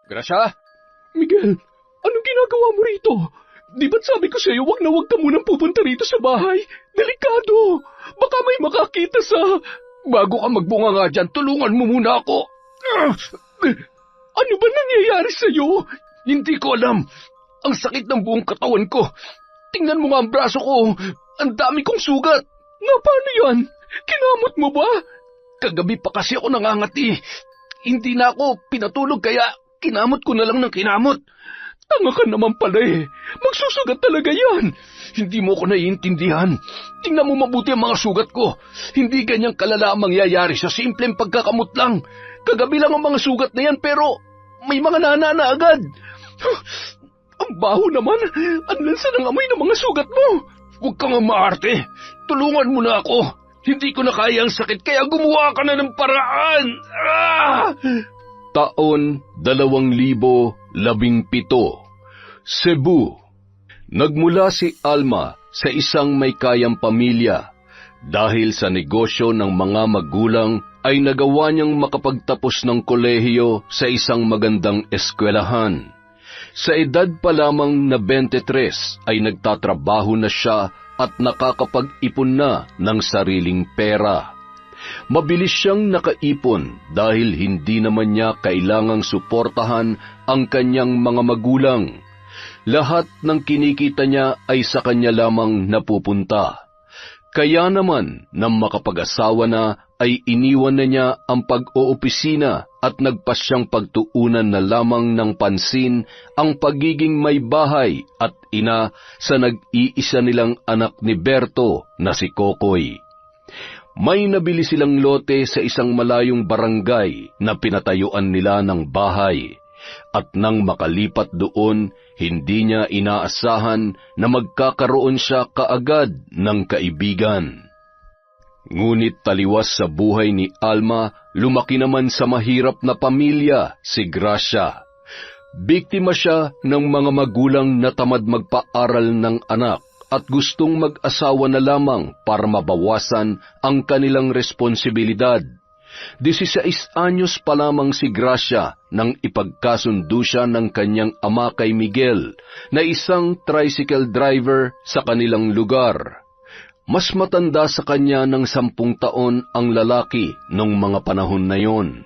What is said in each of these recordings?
Gracia? Miguel, anong ginagawa mo rito? Di ba't sabi ko sa'yo, wag na wag ka munang pupunta rito sa bahay? Delikado! Baka may makakita sa... Bago ka magbunga nga dyan, tulungan mo muna ako. Ano ba nangyayari sa'yo? Hindi ko alam. Ang sakit ng buong katawan ko. Tingnan mo nga ang braso ko. Ang dami kong sugat. Nga paano yan? Kinamot mo ba? Kagabi pa kasi ako nangangati. Hindi na ako pinatulog kaya kinamot ko na lang ng kinamot. Tanga ka naman pala eh. Magsusugat talaga yan. Hindi mo ko naiintindihan. Tingnan mo mabuti ang mga sugat ko. Hindi ganyang kalala ang mangyayari sa simpleng pagkakamot lang. Kagabi lang ang mga sugat na yan pero may mga nanana agad. Ang baho naman. Ang lansa ng amoy ng mga sugat mo. Huwag kang maarte. Tulungan mo na ako. Hindi ko na kaya ang sakit kaya gumawa ka na ng paraan. Taon 2017, Cebu. Nagmula si Alma sa isang may kayang pamilya. Dahil sa negosyo ng mga magulang ay nagawa niyang makapagtapos ng kolehiyo sa isang magandang eskwelahan. Sa edad pa lamang na 23 ay nagtatrabaho na siya at nakakapag-ipon na ng sariling pera. Mabilis siyang nakaipon dahil hindi naman niya kailangang suportahan ang kanyang mga magulang. Lahat ng kinikita niya ay sa kanya lamang napupunta. Kaya naman nang makapag-asawa na ay iniwan na niya ang pag-oopisina at nagpasyang pagtuunan na lamang ng pansin ang pagiging may bahay at ina sa nag-iisa nilang anak ni Berto na si Kokoy. May nabili silang lote sa isang malayong barangay na pinatayuan nila ng bahay. At nang makalipat doon, hindi niya inaasahan na magkakaroon siya kaagad ng kaibigan. Ngunit taliwas sa buhay ni Alma, lumaki naman sa mahirap na pamilya si Gracia. Biktima siya ng mga magulang na tamad magpaaral ng anak at gustong mag-asawa na lamang para mabawasan ang kanilang responsibilidad. 16 anyos pa lamang si Gracia nang ipagkasundo siya ng kanyang ama kay Miguel na isang tricycle driver sa kanilang lugar. Mas matanda sa kanya ng 10 taon ang lalaki nung mga panahon na yon.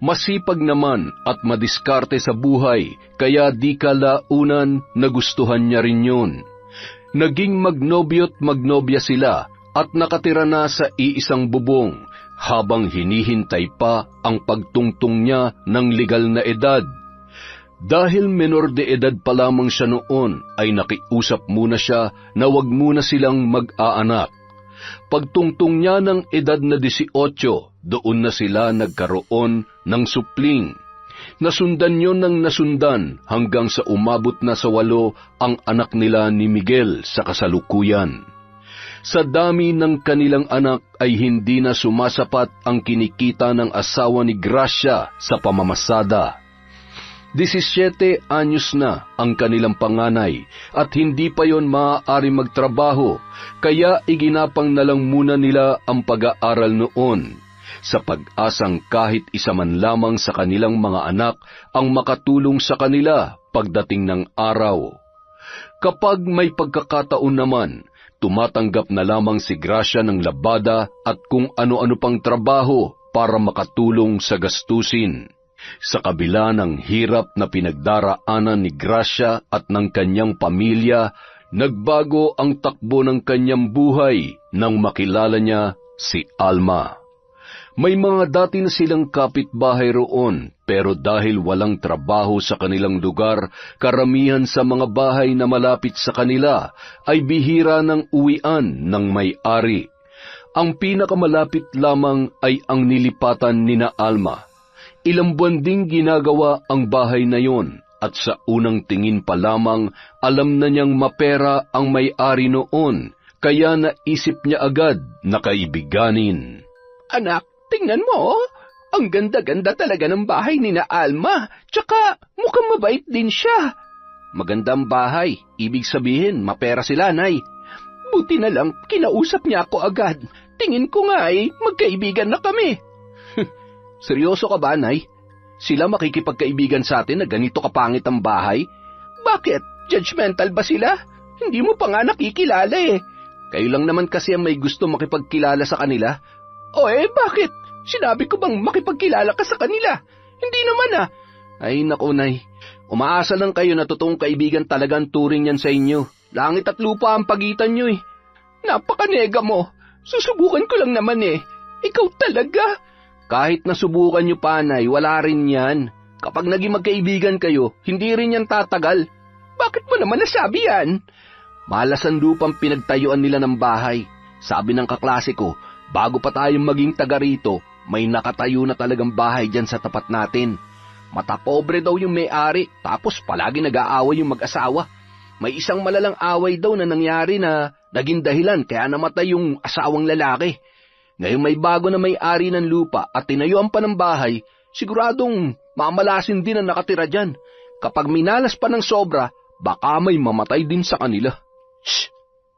Masipag naman at madiskarte sa buhay kaya di kalaunan nagustuhan niya rin yun. Naging magnobyo't magnobya sila at nakatira na sa iisang bubong habang hinihintay pa ang pagtungtong niya ng legal na edad. Dahil menor de edad pa lamang siya noon, ay nakiusap muna siya na wag muna silang mag-aanak. Pagtungtong niya ng edad na 18, doon na sila nagkaroon ng supling. Nasundan yon ng nasundan hanggang sa umabot na sa 8 ang anak nila ni Miguel sa kasalukuyan. Sa dami ng kanilang anak ay hindi na sumasapat ang kinikita ng asawa ni Gracia sa pamamasada. 17 anyos na ang kanilang panganay at hindi pa yon maaari magtrabaho, kaya iginapang na lang muna nila ang pag-aaral noon, sa pag-asang kahit isa man lamang sa kanilang mga anak ang makatulong sa kanila pagdating ng araw. Kapag may pagkakataon naman, tumatanggap na lamang si Gracia ng labada at kung ano-ano pang trabaho para makatulong sa gastusin. Sa kabila ng hirap na pinagdaraanan ni Gracia at ng kanyang pamilya, nagbago ang takbo ng kanyang buhay nang makilala niya si Alma. May mga dati na silang kapitbahay roon, pero dahil walang trabaho sa kanilang lugar, karamihan sa mga bahay na malapit sa kanila ay bihira ng uwian ng may-ari. Ang pinakamalapit lamang ay ang nilipatan ni na Alma. Ilang buwan ding ginagawa ang bahay na yon, at sa unang tingin pa lamang alam na niyang mapera ang may-ari noon, kaya naisip niya agad na kaibiganin. Anak, tingnan mo, ang ganda-ganda talaga ng bahay ni na Alma, tsaka mukhang mabait din siya. Magandang bahay, ibig sabihin mapera sila, Nay. Buti na lang kinausap niya ako agad. Tingin ko nga ay magkaibigan na kami. Seryoso ka ba, Nay? Sila makikipagkaibigan sa atin na ganito kapangit ang bahay? Bakit? Judgmental ba sila? Hindi mo pa nga nakikilala eh. Kayo lang naman kasi ang may gusto makipagkilala sa kanila. O bakit? Sinabi ko bang makipagkilala ka sa kanila? Hindi naman ah. Ay naku, Nay. Umaasa lang kayo na totoong kaibigan talagang turing yan sa inyo. Langit at lupa ang pagitan nyo eh. Napakanega mo. Susubukan ko lang naman eh. Ikaw talaga? Kahit nasubukan nyo pa, Nay, wala rin yan. Kapag naging magkaibigan kayo, hindi rin yan tatagal. Bakit mo naman nasabi yan? Malas ang lupang pinagtayuan nila ng bahay. Sabi ng kaklase ko, bago pa tayong maging taga rito, may nakatayo na talagang bahay dyan sa tapat natin. Matapobre daw yung may-ari, tapos palagi nag-aaway yung mag-asawa. May isang malalang away daw na nangyari na naging dahilan kaya namatay yung asawang lalaki. Ngayon may bago na may-ari ng lupa at tinayuan pa ng bahay, siguradong mamalasin din ang nakatira dyan. Kapag minalas pa ng sobra, baka may mamatay din sa kanila. Shh!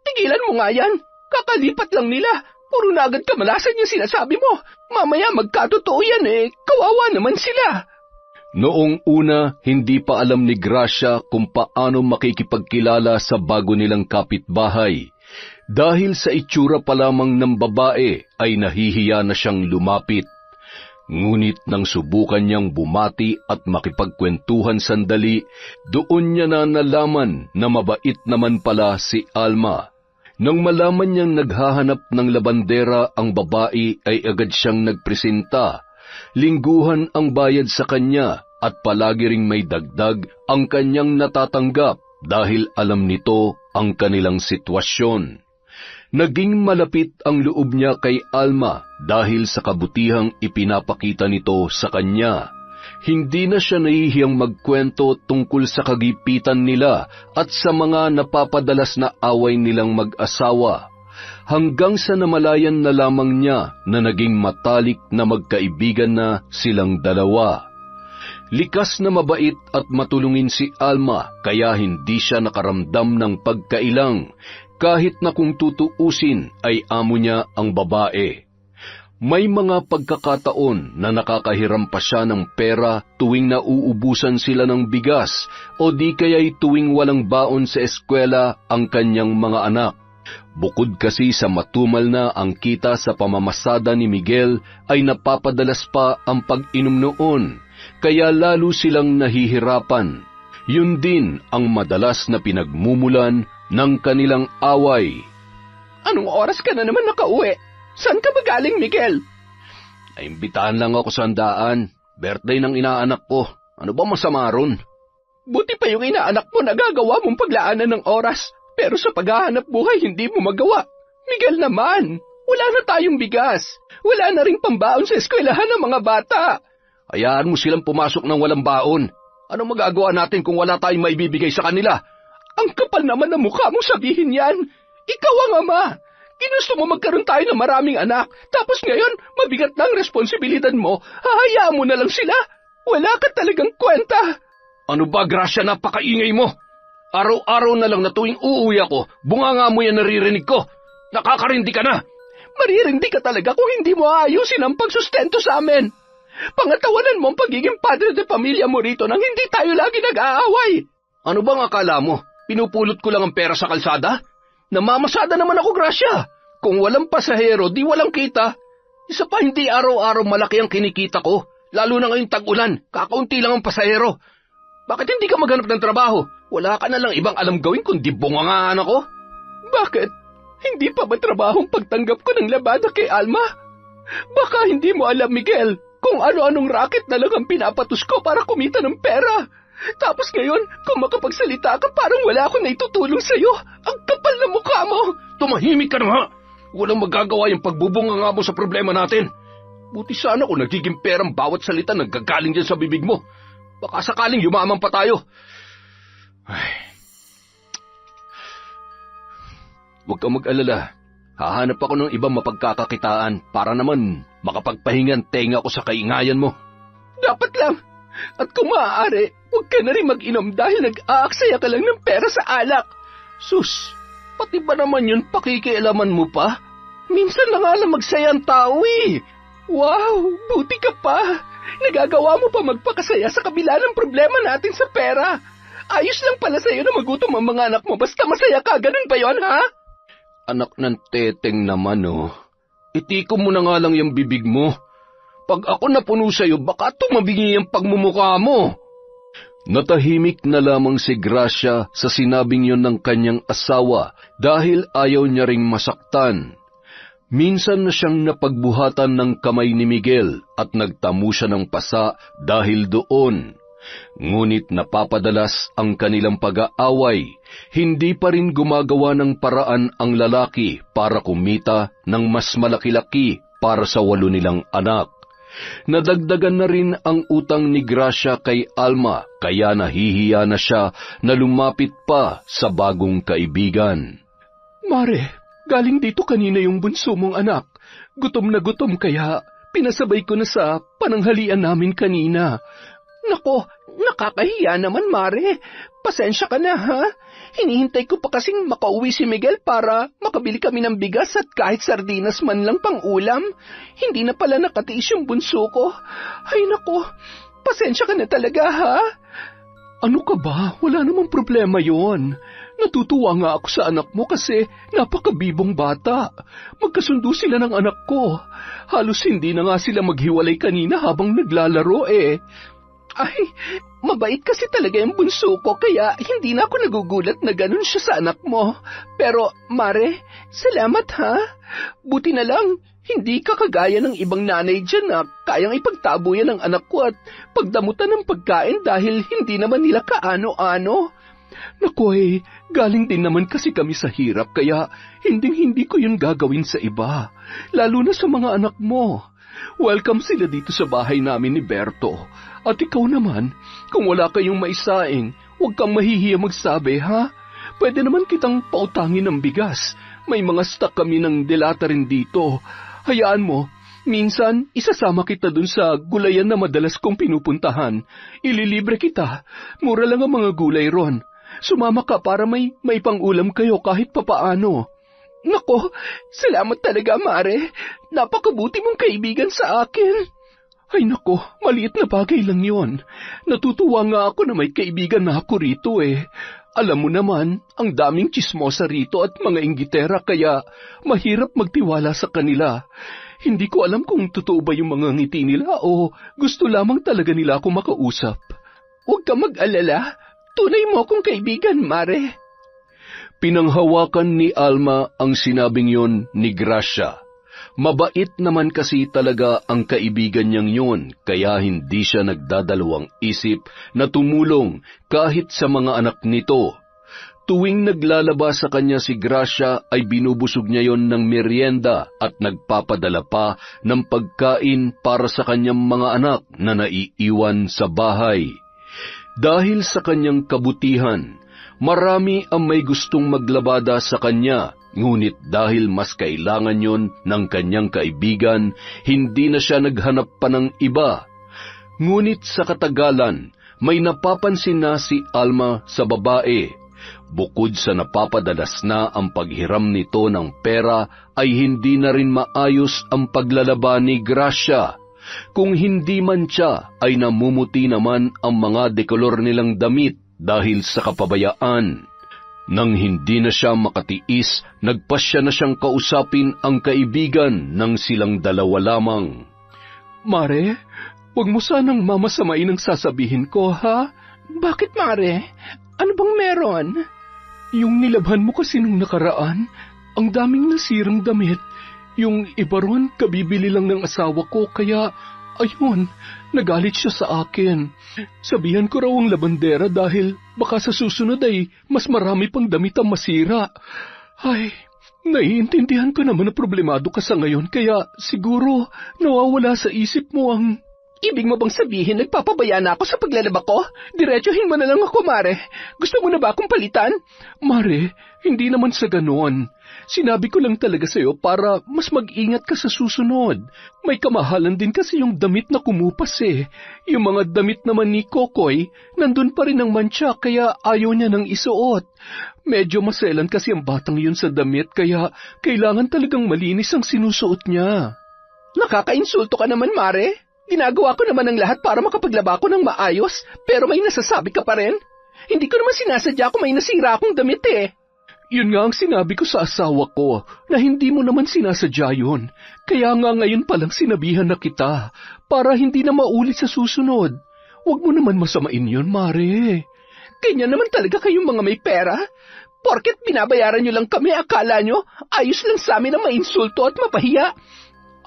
Tigilan mo nga yan! Kakalipat lang nila! Puro na agad kamalasan yung sinasabi mo! Mamaya magkatotoo yan kawawa naman sila! Noong una, hindi pa alam ni Gracia kung paano makikipagkilala sa bago nilang kapitbahay. Dahil sa itsura pa lamang ng babae ay nahihiya na siyang lumapit. Ngunit nang subukan niyang bumati at makipagkwentuhan sandali, doon niya na nalaman na mabait naman pala si Alma. Nang malaman niyang naghahanap ng labandera ang babae ay agad siyang nagpresenta. Lingguhan ang bayad sa kanya at palagi ring may dagdag ang kanyang natatanggap dahil alam nito ang kanilang sitwasyon. Naging malapit ang loob niya kay Alma dahil sa kabutihang ipinapakita nito sa kanya. Hindi na siya nahihiyang magkwento tungkol sa kagipitan nila at sa mga napapadalas na away nilang mag-asawa. Hanggang sa namalayan na lamang niya na naging matalik na magkaibigan na silang dalawa. Likas na mabait at matulungin si Alma kaya hindi siya nakaramdam ng pagkailang kahit na kung tutuusin ay amo niya ang babae. May mga pagkakataon na nakakahiram pa siya ng pera tuwing nauubusan sila ng bigas o di kaya'y tuwing walang baon sa eskwela ang kanyang mga anak. Bukod kasi sa matumal na ang kita sa pamamasada ni Miguel ay napapadalas pa ang pag-inom noon, kaya lalo silang nahihirapan. Yun din ang madalas na pinagmumulan ng kanilang away. Anong oras ka na naman nakauwi? Saan ka ba galing, Miguel? Naimbitahan lang ako sa handaan. Birthday ng inaanak ko. Ano ba masama ron? Buti pa yung inaanak mo nagagawa mong paglaanan ng oras. Pero sa paghahanap buhay, hindi mo magawa. Miguel naman, wala na tayong bigas. Wala na ring pambaon sa eskwelahan ng mga bata. Hayaan mo silang pumasok ng walang baon. Ano magagawa natin kung wala tayong maibibigay sa kanila? Ang kapal naman ng mukha mong sabihin yan. Ikaw ang ama. Ginusto mo magkaroon tayo ng maraming anak. Tapos ngayon, mabigat na ang responsibilidad mo. Hahayaan mo na lang sila. Wala ka talagang kwenta. Ano ba, Gracia, napakaingay mo? Araw-araw na lang na tuwing uuwi ako, bunganga mo yan naririnig ko. Nakakarindi ka na. Maririndi ka talaga kung hindi mo aayusin ang pagsustento sa amin. Pangatawanan mo ang pagiging padre de pamilya mo rito nang hindi tayo lagi nag-aaway. Ano bang akala mo? Pinupulot ko lang ang pera sa kalsada? Namamasada naman ako, Gracia. Kung walang pasahero, di walang kita. Isa pa, hindi araw-araw malaki ang kinikita ko. Lalo na ngayong tag-ulan, kakaunti lang ang pasahero. Bakit hindi ka maghanap ng trabaho? Wala ka na lang ibang alam gawin kundi bungangaan ako? Bakit? Hindi pa ba trabahong pagtanggap ko ng labada kay Alma? Baka hindi mo alam, Miguel, kung ano-anong racket na lang ang pinapatos ko para kumita ng pera. Tapos ngayon, kung makapagsalita ka, parang wala akong naitutulong sa'yo. Ang kapal na mukha mo! Tumahimik ka na nga! Walang magagawa yung pagbubunganga mo sa problema natin. Buti sana kung nagiging perang bawat salita naggagaling dyan sa bibig mo. Baka sakaling yumaman pa tayo. Ay. Huwag kang mag-alala. Hahanap ako ng ibang mapagkakakitaan para naman makapagpahingan tenga ko sa kaingayan mo. Dapat lang. At kung maaari, huwag ka na rin mag-inom dahil nag-aaksaya ka lang ng pera sa alak. Sus, pati ba naman yun pakikialaman mo pa? Minsan na nga lang magsaya ang tao eh. Wow, buti ka pa. Nagagawa mo pa magpakasaya sa kabila ng problema natin sa pera. Ayos lang pala sa'yo na magutom ang mga anak mo basta masaya ka, ganun ba yon, ha? Anak ng teteng naman, oh. Itikom mo na nga lang yung bibig mo. Pag ako napuno sa'yo, baka tumabingi ang pagmumukha mo. Natahimik na lamang si Gracia sa sinabing yon ng kanyang asawa dahil ayaw niya ring masaktan. Minsan na siyang napagbuhatan ng kamay ni Miguel at nagtamo siya ng pasa dahil doon. Ngunit napapadalas ang kanilang pag-aaway, hindi pa rin gumagawa ng paraan ang lalaki para kumita ng mas malaki-laki para sa 8 nilang anak. Nadagdagan na rin ang utang ni Gracia kay Alma, kaya nahihiya na siya na lumapit pa sa bagong kaibigan. Mare, galing dito kanina yung bunso mong anak. Gutom na gutom kaya pinasabay ko na sa pananghalian namin kanina. Nako, nakakahiya naman, Mare. Pasensya ka na, ha? Hinihintay ko pa kasing makauwi si Miguel para makabili kami ng bigas at kahit sardinas man lang pang ulam. Hindi na pala nakatiis yung bunso ko. Ay, nako, pasensya ka na talaga, ha? Ano ka ba? Wala namang problema yon. Natutuwa nga ako sa anak mo kasi napakabibong bata. Magkasundo sila ng anak ko. Halos hindi na nga sila maghiwalay kanina habang naglalaro eh. Ay, mabait kasi talaga yung bunso ko kaya hindi na ako nagugulat na ganun siya sa anak mo. Pero, Mare, salamat ha. Buti na lang, hindi ka kagaya ng ibang nanay dyan na kayang ipagtabo yan ng anak ko at pagdamutan ng pagkain dahil hindi naman nila kaano-ano. Naku galing din naman kasi kami sa hirap kaya hindi ko yun gagawin sa iba, lalo na sa mga anak mo. Welcome sila dito sa bahay namin ni Berto. At ikaw naman, kung wala kayong maisaing, huwag kang mahihiya magsabi, ha? Pwede naman kitang pautangin ng bigas. May mga stock kami ng delata rin dito. Hayaan mo, minsan isasama kita dun sa gulayan na madalas kong pinupuntahan. Ililibre kita. Mura lang ang mga gulay ron. Sumama ka para may pang-ulam kayo kahit papaano. Nako, salamat talaga, Mare. Napakabuti mong kaibigan sa akin. Ay nako, maliit na bagay lang yon. Natutuwa nga ako na may kaibigan na ako rito eh. Alam mo naman, ang daming tsismosa rito at mga inggitera kaya mahirap magtiwala sa kanila. Hindi ko alam kung totoo ba yung mga ngiti nila o gusto lamang talaga nila ako makausap. Huwag ka mag-alala. Tunay mo akong kaibigan, Mare. Pinanghawakan ni Alma ang sinabing yon ni Gracia. Mabait naman kasi talaga ang kaibigan niyang yun, kaya hindi siya nagdadalawang isip na tumulong kahit sa mga anak nito. Tuwing naglalaba sa kanya si Gracia ay binubusog niya yon ng merienda at nagpapadala pa ng pagkain para sa kanyang mga anak na naiiwan sa bahay. Dahil sa kanyang kabutihan, marami ang may gustong maglabada sa kanya, ngunit dahil mas kailangan yon ng kanyang kaibigan, hindi na siya naghanap pa ng iba. Ngunit sa katagalan, may napapansin na si Alma sa babae. Bukod sa napapadalas na ang paghiram nito ng pera, ay hindi na rin maayos ang paglalaba ni Gracia. Kung hindi man siya, ay namumuti naman ang mga dekolor nilang damit dahil sa kapabayaan. Nang hindi na siya makatiis, nagpasya na siyang kausapin ang kaibigan ng silang dalawa lamang. Mare, huwag mo sanang mamasamain ang sasabihin ko, ha? Bakit, Mare? Ano bang meron? Yung nilabhan mo kasi nung nakaraan, ang daming nasirang damit. Yung iba ron, kabibili lang ng asawa ko, kaya, ayun, nagalit siya sa akin. Sabihan ko raw ang labandera dahil baka sa susunod ay mas marami pang damit ang masira. Ay, naiintindihan ko naman na problemado ka sa ngayon, kaya siguro nawawala sa isip mo ang... Ibig mo bang sabihin nagpapabaya na ako sa paglalaba ko? Diretsuhin mo na lang ako, Mare. Gusto mo na ba akong palitan? Mare, hindi naman sa ganon. Sinabi ko lang talaga sa'yo para mas mag-ingat ka sa susunod. May kamahalan din kasi yung damit na kumupas eh. Yung mga damit naman ni Kokoy, nandun pa rin ang mantsa kaya ayaw niya nang isuot. Medyo maselan kasi ang batang yun sa damit kaya kailangan talagang malinis ang sinusuot niya. Nakakainsulto ka naman, Mare. Ginagawa ko naman ang lahat para makapaglaba ko ng maayos, pero may nasasabi ka pa rin? Hindi ko naman sinasadya kung may nasira akong damit eh. Yun nga ang sinabi ko sa asawa ko, na hindi mo naman sinasadya yun. Kaya nga ngayon palang sinabihan na kita, para hindi na maulit sa susunod. Huwag mo naman masamain yun, Mare. Kanya naman talaga kayong mga may pera. Porket binabayaran nyo lang kami, akala nyo, ayos lang sa amin na mainsulto at mapahiya.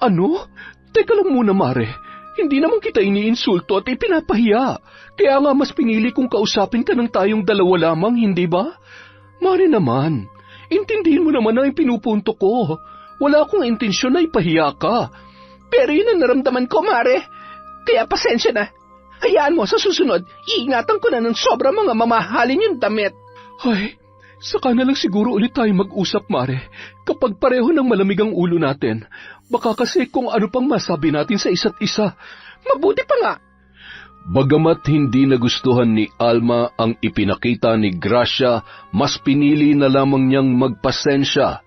Ano? Teka lang muna, Mare. Hindi naman kita iniinsulto at ipinapahiya. Kaya nga mas pinili kong kausapin ka ng tayong dalawa lamang, hindi ba? Mare naman, intindihin mo naman ang pinupunto ko. Wala akong intensyon na ipahiya ka. Pero yun ang naramdaman ko, Mare. Kaya pasensya na. Hayaan mo, sa susunod, iingatan ko na ng sobra mga mamahalin yung damit. Ay, saka na lang siguro ulit tayo mag-usap, Mare. Kapag pareho ng malamig ang ulo natin, baka kasi kung ano pang masabi natin sa isa't isa. Mabuti pa nga. Bagamat hindi nagustuhan ni Alma ang ipinakita ni Gracia, mas pinili na lamang niyang magpasensya.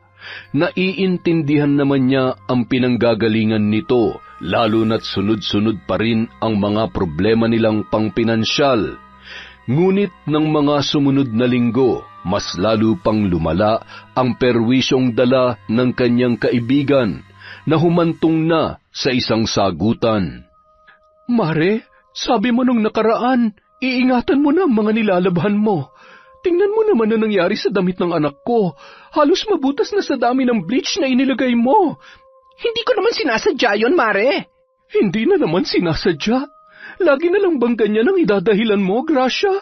Naiintindihan naman niya ang pinanggagalingan nito, lalo na't sunod-sunod pa rin ang mga problema nilang pangpinansyal. Ngunit ng mga sumunod na linggo, mas lalo pang lumala ang perwisyong dala ng kanyang kaibigan na humantong na sa isang sagutan. Mare, sabi mo nung nakaraan, iingatan mo na ang mga nilalabhan mo. Tingnan mo naman na nangyari sa damit ng anak ko. Halos mabutas na sa dami ng bleach na inilagay mo. Hindi ko naman sinasadya yun, Mare. Hindi na naman sinasadya. Lagi na lang bang ganyan ang idadahilan mo, Gracia?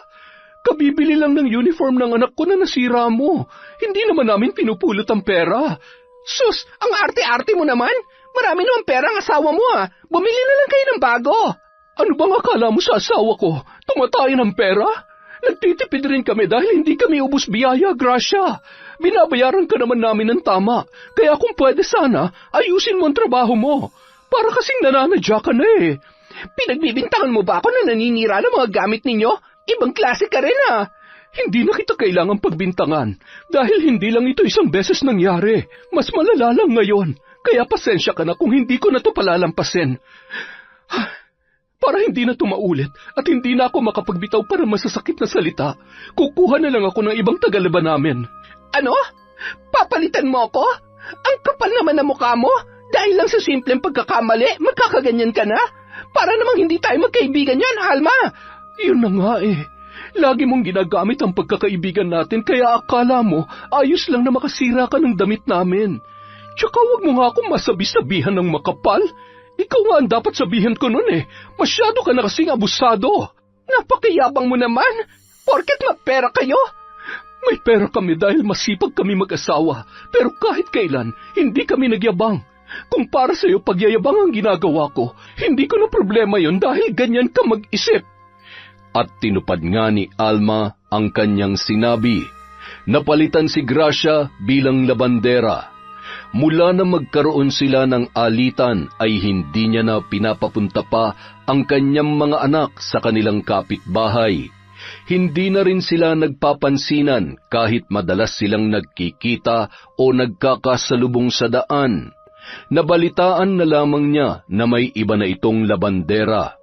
Kabibili lang ng uniform ng anak ko na nasira mo. Hindi naman namin pinupulot ang pera. Sus, ang arte-arte mo naman. Marami naman pera ang asawa mo ah. Bumili na lang kayo ng bago. Ano bang akala mo sa asawa ko? Tumatay ng pera? Nagtitipid rin kami dahil hindi kami ubos biyaya, Gracia. Binabayaran ka naman namin ng tama. Kaya kung pwede sana, ayusin mo ang trabaho mo. Para kasing nananadya ka na eh. Pinagbibintangan mo ba ako na naninira ng mga gamit ninyo? Ibang klase ka rin ah. Hindi na kita kailangang pagbintangan dahil hindi lang ito isang beses nangyari. Mas malala lang ngayon. Kaya pasensya ka na kung hindi ko na ito palalampasin. Para hindi na ito maulit at hindi na ako makapagbitaw para masasakit na salita, kukuha na lang ako ng ibang tagalaban namin. Ano? Papalitan mo ako? Ang kapal naman na mukha mo? Dahil lang sa simpleng pagkakamali, magkakaganyan ka na? Para namang hindi tayo magkaibigan yan, Alma. Yun na nga eh. Lagi mong ginagamit ang pagkakaibigan natin kaya akala mo ayos lang na makasira ka ng damit namin. Tsaka wag mo nga akong masabi-sabihan ng makapal. Ikaw nga ang dapat sabihin ko nun eh. Masyado ka na kasing abusado. Napakayabang mo naman. Porket mapera kayo? May pera kami dahil masipag kami mag-asawa. Pero kahit kailan, hindi kami nagyabang. Kung para sa'yo pagyayabang ang ginagawa ko, hindi ko na problema yon dahil ganyan ka mag-isip. At tinupad nga ni Alma ang kanyang sinabi. Napalitan si Gracia bilang labandera. Mula na magkaroon sila ng alitan ay hindi niya na pinapapunta pa ang kanyang mga anak sa kanilang kapitbahay. Hindi na rin sila nagpapansinan kahit madalas silang nagkikita o nagkakasalubong sa daan. Nabalitaan na lamang niya na may iba na itong labandera.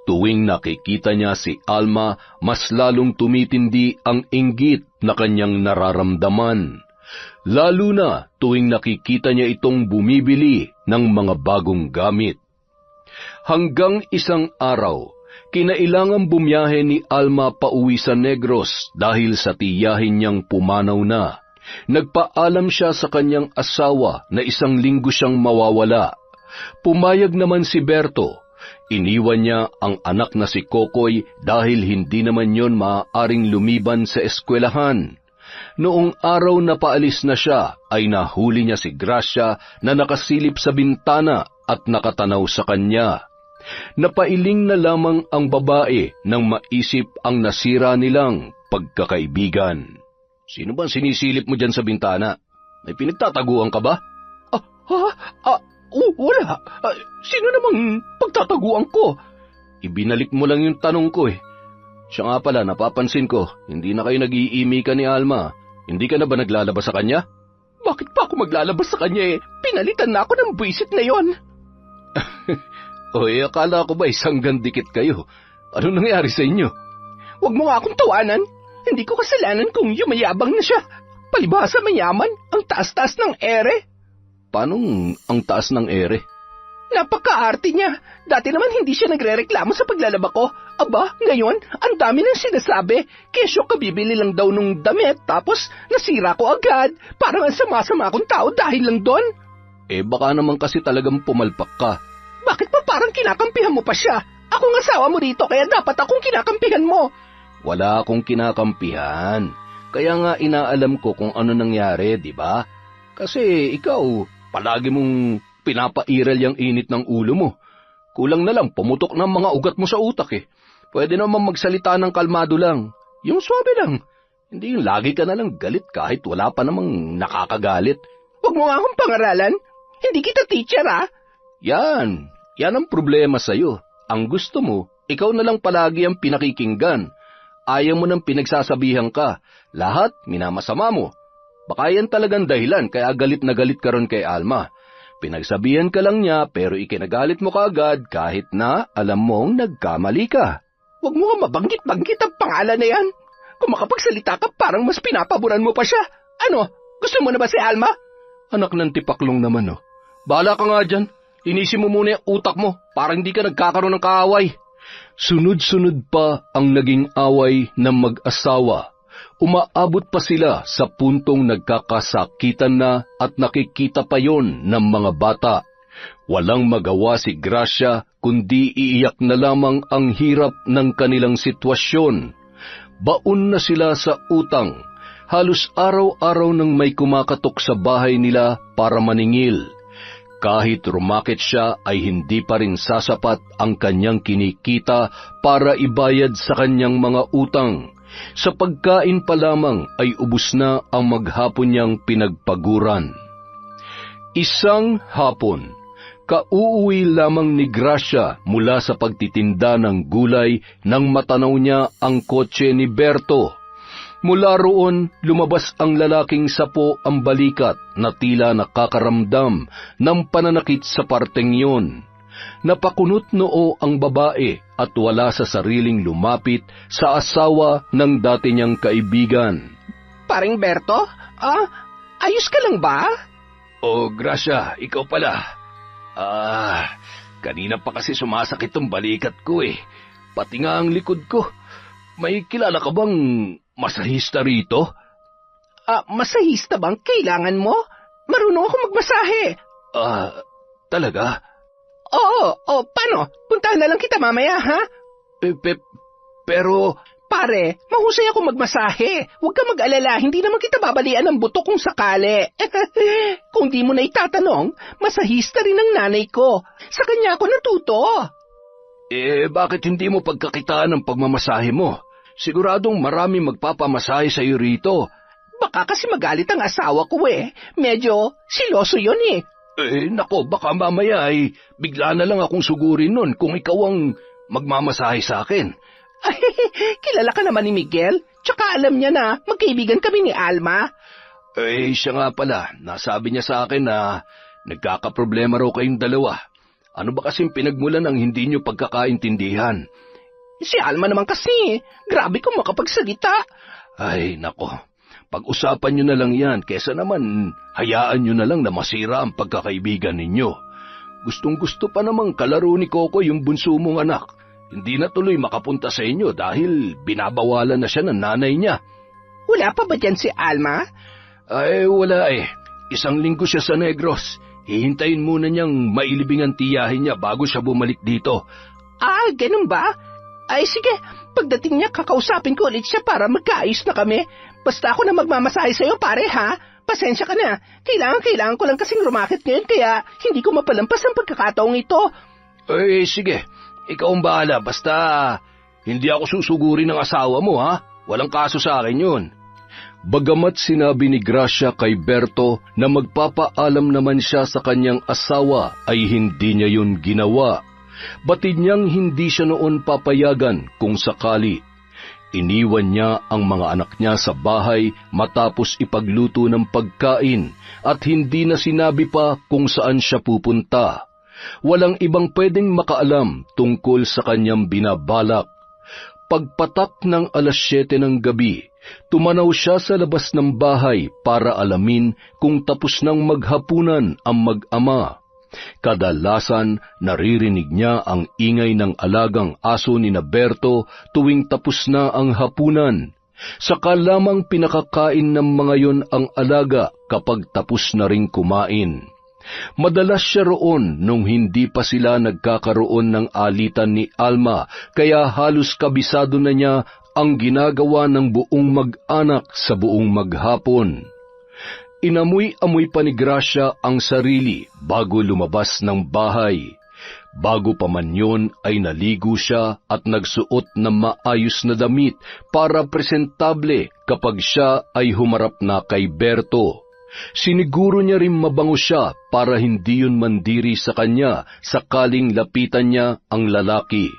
Tuwing nakikita niya si Alma, mas lalong tumitindi ang inggit na kanyang nararamdaman. Lalo na tuwing nakikita niya itong bumibili ng mga bagong gamit. Hanggang isang araw, kinailangang bumiyahe ni Alma pauwi sa Negros dahil sa tiyahin niyang pumanaw na. Nagpaalam siya sa kanyang asawa na 1 linggo siyang mawawala. Pumayag naman si Berto. Iniwan niya ang anak na si Kokoy dahil hindi naman yon maaaring lumiban sa eskwelahan. Noong araw na paalis na siya, ay nahuli niya si Gracia na nakasilip sa bintana at nakatanaw sa kanya. Napailing na lamang ang babae nang maisip ang nasira nilang pagkakaibigan. Sino ba sinisilip mo dyan sa bintana? May pinagtataguan ka ba? Wala. Sino namang pagtataguan ko? Ibinalik mo lang yung tanong ko eh. Siya nga pala, napapansin ko, hindi na kayo nag-iimika ni Alma. Hindi ka na ba naglalabas sa kanya? Bakit pa ako maglalabas sa kanya eh? Pinalitan na ako ng buwisit na yon. Akala ko ba isang gandikit kayo? Ano nangyari sa inyo? Huwag mo nga akong tawanan. Hindi ko kasalanan kung yumayabang na siya. Palibhasa mayaman, ang taas-taas ng ere. Paanong ang taas ng ere? Napaka-arte niya. Dati naman hindi siya nagre-reklamo sa paglalaba ko. Aba, ngayon, ang dami nang sinasabi. Kesyo kabibili lang daw nung damit, tapos nasira ko agad. Parang ang sama-sama akong tao dahil lang doon. Baka naman kasi talagang pumalpak ka. Bakit pa parang kinakampihan mo pa siya? Ako ang asawa mo dito, kaya dapat akong kinakampihan mo. Wala akong kinakampihan. Kaya nga inaalam ko kung ano nangyari, di ba? Kasi ikaw, palagi mong pinapairal yung init ng ulo mo. Kulang na lang, pumutok ng mga ugat mo sa utak eh. Pwede naman magsalita ng kalmado lang. Yung swabe lang. Hindi yung lagi ka na lang galit kahit wala pa namang nakakagalit. Huwag mo nga akong pangaralan. Hindi kita teacher, ah. Yan ang problema sa'yo. Ang gusto mo, ikaw na lang palagi ang pinakikinggan. Ayaw mo nang pinagsasabihan ka. Lahat minamasama mo. Baka yan talagang dahilan kaya galit na galit ka ron kay Alma. Pinagsabihan ka lang niya pero ikinagalit mo kaagad kahit na alam mong nagkamali ka. Huwag mo nga mabanggit-banggit ang pangalan na yan. Kung makapagsalita ka parang mas pinapaboran mo pa siya. Ano? Gusto mo na ba si Alma? Anak ng tipaklong naman oh. Bahala ka nga dyan. Inisin mo muna yung utak mo para hindi ka nagkakaroon ng kaaway. Sunod-sunod pa ang naging away ng mag-asawa. Umaabot pa sila sa puntong nagkakasakitan na at nakikita pa yon ng mga bata. Walang magawa si Gracia kundi iiyak na lamang ang hirap ng kanilang sitwasyon. Baon na sila sa utang. Halos araw-araw nang may kumakatok sa bahay nila para maningil. Kahit rumakit siya ay hindi pa rin sasapat ang kanyang kinikita para ibayad sa kanyang mga utang. Sa pagkain pa lamang ay ubos na ang maghapon niyang pinagpaguran. Isang hapon, kauuwi lamang ni Gracia mula sa pagtitinda ng gulay nang matanaw niya ang kotse ni Berto. Mula roon, lumabas ang lalaking sapo ang balikat na tila nakakaramdam ng pananakit sa parteng yun. Napakunot noo ang babae at wala sa sariling lumapit sa asawa ng dati niyang kaibigan. Paring Berto? Ayos ka lang ba? Gracia, ikaw pala. Kanina pa kasi sumasakit ang balikat ko eh. Pati nga ang likod ko. May kilala ka bang masahista rito? Masahista bang kailangan mo? Marunong ako magmasahe. Talaga? Oo, paano? Puntahan na lang kita mamaya, ha? Pero... Pare, mahusay ako magmasahe. Huwag ka mag-alala, hindi naman kita babalian ng buto kung sakali. Kung di mo na itatanong, masahista rin ang nanay ko. Sa kanya ako natuto. Bakit hindi mo pagkakitaan ng pagmamasahe mo? Siguradong marami magpapamasahe sa iyo rito. Baka kasi magalit ang asawa ko eh. Medyo siloso yun eh. Nako, baka mamaya ay bigla na lang akong sugurin nun kung ikaw ang magmamasahe sa akin. Ay, kilala ka naman ni Miguel. Tsaka alam niya na magkaibigan kami ni Alma. Siya nga pala. Nasabi niya sa akin na nagkakaproblema raw kayong dalawa. Ano ba kasing pinagmulan ang hindi niyo pagkakaintindihan? Si Alma naman kasi, grabe kung makapagsalita. Ay, nako. Pag-usapan niyo na lang yan, kesa naman hayaan niyo na lang na masira ang pagkakaibigan ninyo. Gustong-gusto pa namang kalaro ni Coco yung bunso mong anak. Hindi na tuloy makapunta sa inyo dahil binabawalan na siya ng nanay niya. Wala pa ba dyan si Alma? Wala eh. 1 linggo siya sa Negros. Hihintayin muna niyang mailibing ang tiyahin niya bago siya bumalik dito. Ganun ba? Ay sige, pagdating niya kakausapin ko ulit siya para magkaayos na kami. Basta ako na magmamasahe sa'yo pare ha. Pasensya ka na. Kailangan ko lang kasing rumakit ngayon kaya hindi ko mapalampas ang pagkakataong ito. Sige. Ikaw ang bahala, basta hindi ako susugurin ng asawa mo, ha? Walang kaso sa akin yun. Bagamat sinabi ni Gracia kay Berto na magpapaalam naman siya sa kanyang asawa, ay hindi niya yun ginawa. Batid niyang hindi siya noon papayagan kung sakali. Iniwan niya ang mga anak niya sa bahay matapos ipagluto ng pagkain at hindi na sinabi pa kung saan siya pupunta. Walang ibang pwedeng makaalam tungkol sa kanyang binabalak. Pagpatak ng 7:00 ng gabi, tumanaw siya sa labas ng bahay para alamin kung tapos nang maghapunan ang mag-ama. Kadalasan naririnig niya ang ingay ng alagang aso ni Berto tuwing tapos na ang hapunan. Saka lamang pinakakain ng mga yon ang alaga kapag tapos na ring kumain. Madalas siya roon nung hindi pa sila nagkakaroon ng alitan ni Alma, kaya halos kabisado na niya ang ginagawa ng buong mag-anak sa buong maghapon. Inamoy-amoy pa ni Gracia ang sarili bago lumabas ng bahay. Bago pa man yun ay naligo siya at nagsuot ng maayos na damit para presentable kapag siya ay humarap na kay Berto. Siniguro niya rin mabango siya para hindi yun mandiri sa kanya sakaling lapitan niya ang lalaki.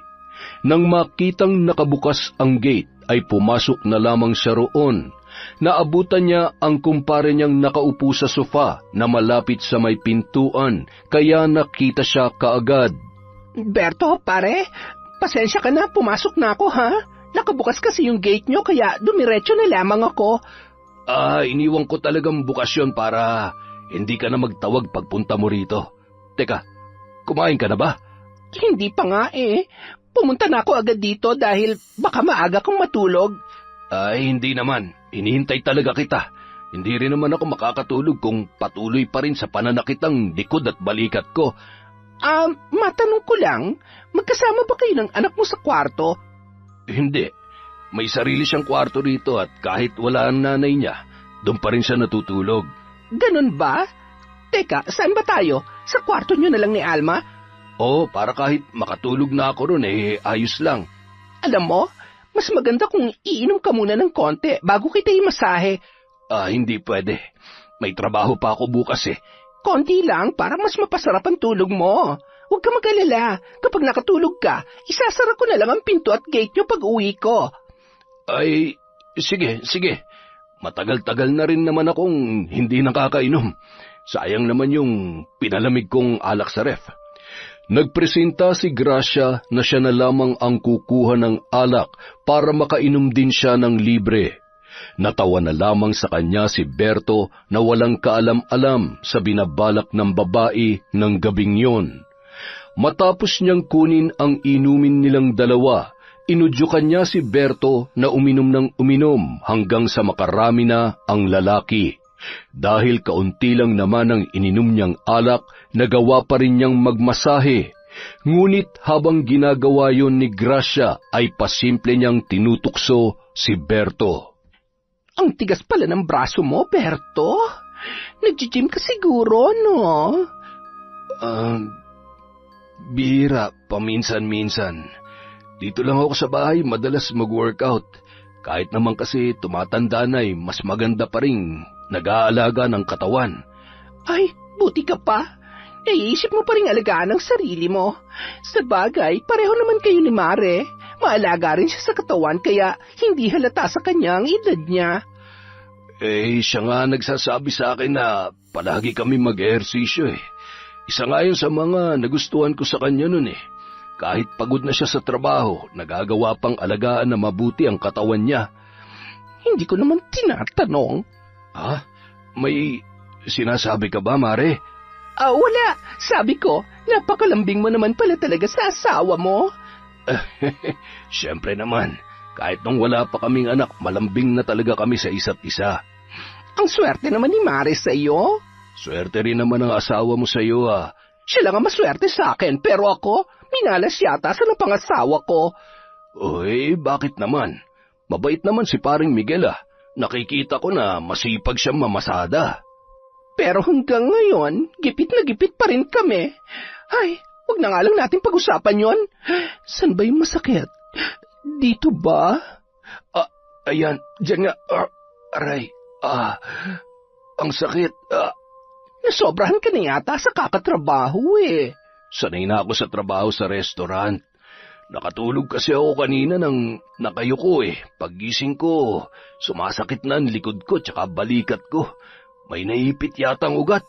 Nang makitang nakabukas ang gate ay pumasok na lamang siya roon. Naabutan niya ang kumpare niyang nakaupo sa sofa na malapit sa may pintuan, kaya nakita siya kaagad. Berto, pare, pasensya ka na, pumasok na ako ha. Nakabukas kasi yung gate nyo kaya dumiretso na lamang ako. Iniwan ko talagang bukas yun para hindi ka na magtawag pagpunta mo rito. Teka, kumain ka na ba? Hindi pa nga eh. Pumunta na ako agad dito dahil baka maaga kong matulog. Hindi naman. Inihintay talaga kita. Hindi rin naman ako makakatulog kung patuloy pa rin sa pananakitang likod at balikat ko. Matanong ko lang, magkasama ba kayo ng anak mo sa kwarto? Hindi. May sarili siyang kwarto rito at kahit wala ang nanay niya, doon pa rin siya natutulog. Ganun ba? Teka, saan ba tayo? Sa kwarto niyo na lang ni Alma? Oo, para kahit makatulog na ako ron ayos lang. Alam mo, mas maganda kung iinom ka muna ng konti bago kita imasahe. Hindi pwede. May trabaho pa ako bukas eh. Konti lang para mas mapasarap ang tulog mo. Huwag ka mag-alala. Kapag nakatulog ka, isasara ko na lang ang pinto at gate nyo pag uwi ko. Sige. Matagal-tagal na rin naman akong hindi nakakainom. Sayang naman yung pinalamig kong alak sa ref. Nagpresenta si Gracia na siya na lamang ang kukuha ng alak para makainom din siya ng libre. Natawa na lamang sa kanya si Berto na walang kaalam-alam sa binabalak ng babae ng gabing yon. Matapos niyang kunin ang inumin nilang dalawa, inudyukan niya si Berto na uminom ng uminom hanggang sa makarami na ang lalaki. Dahil kaunti lang naman ang ininom niyang alak, nagawa pa rin niyang magmasahe. Ngunit habang ginagawa yon ni Gracia ay pasimple niyang tinutukso si Berto. Ang tigas pala ng braso mo, Berto. Nag-gym ka siguro, no? Bihira, paminsan-minsan. Dito lang ako sa bahay madalas mag-workout. Kahit naman kasi tumatanda na mas maganda pa rin nag-aalaga ng katawan. Ay, buti ka pa. Naiisip mo pa rin alagaan ang sarili mo. Sa bagay, pareho naman kayo ni Mare. Maalaga rin siya sa katawan kaya hindi halata sa kanya ang edad niya. Siya nga nagsasabi sa akin na palagi kami mag-ehersisyo eh. Isa nga yun sa mga nagustuhan ko sa kanya nun eh. Kahit pagod na siya sa trabaho, nagagawa pang alagaan na mabuti ang katawan niya. Hindi ko naman tinatanong. May sinasabi ka ba, Mare? Wala. Sabi ko, napakalambing mo naman pala talaga sa asawa mo. Siyempre naman, kahit nung wala pa kaming anak, malambing na talaga kami sa isa't isa. Ang swerte naman ni Mare sa iyo. Swerte rin naman ang asawa mo sa iyo Siya lang ang maswerte sa akin, pero ako, minalas yata sa napangasawa ko. Bakit naman? Mabait naman si paring Miguel Nakikita ko na masipag siyang mamasada. Pero hanggang ngayon, gipit na gipit pa rin kami. Ay, huwag na nga lang natin pag-usapan yon. San ba yung masakit? Dito ba? Ayan, dyan nga. Aray, ang sakit. Nasobrahan ka na yata sa kakatrabaho eh. Sanay na ako sa trabaho sa restaurant. Nakatulog kasi ako kanina nang nakayuko Paggising ko, sumasakit na ang likod ko tsaka balikat ko. May naipit yatang ugat.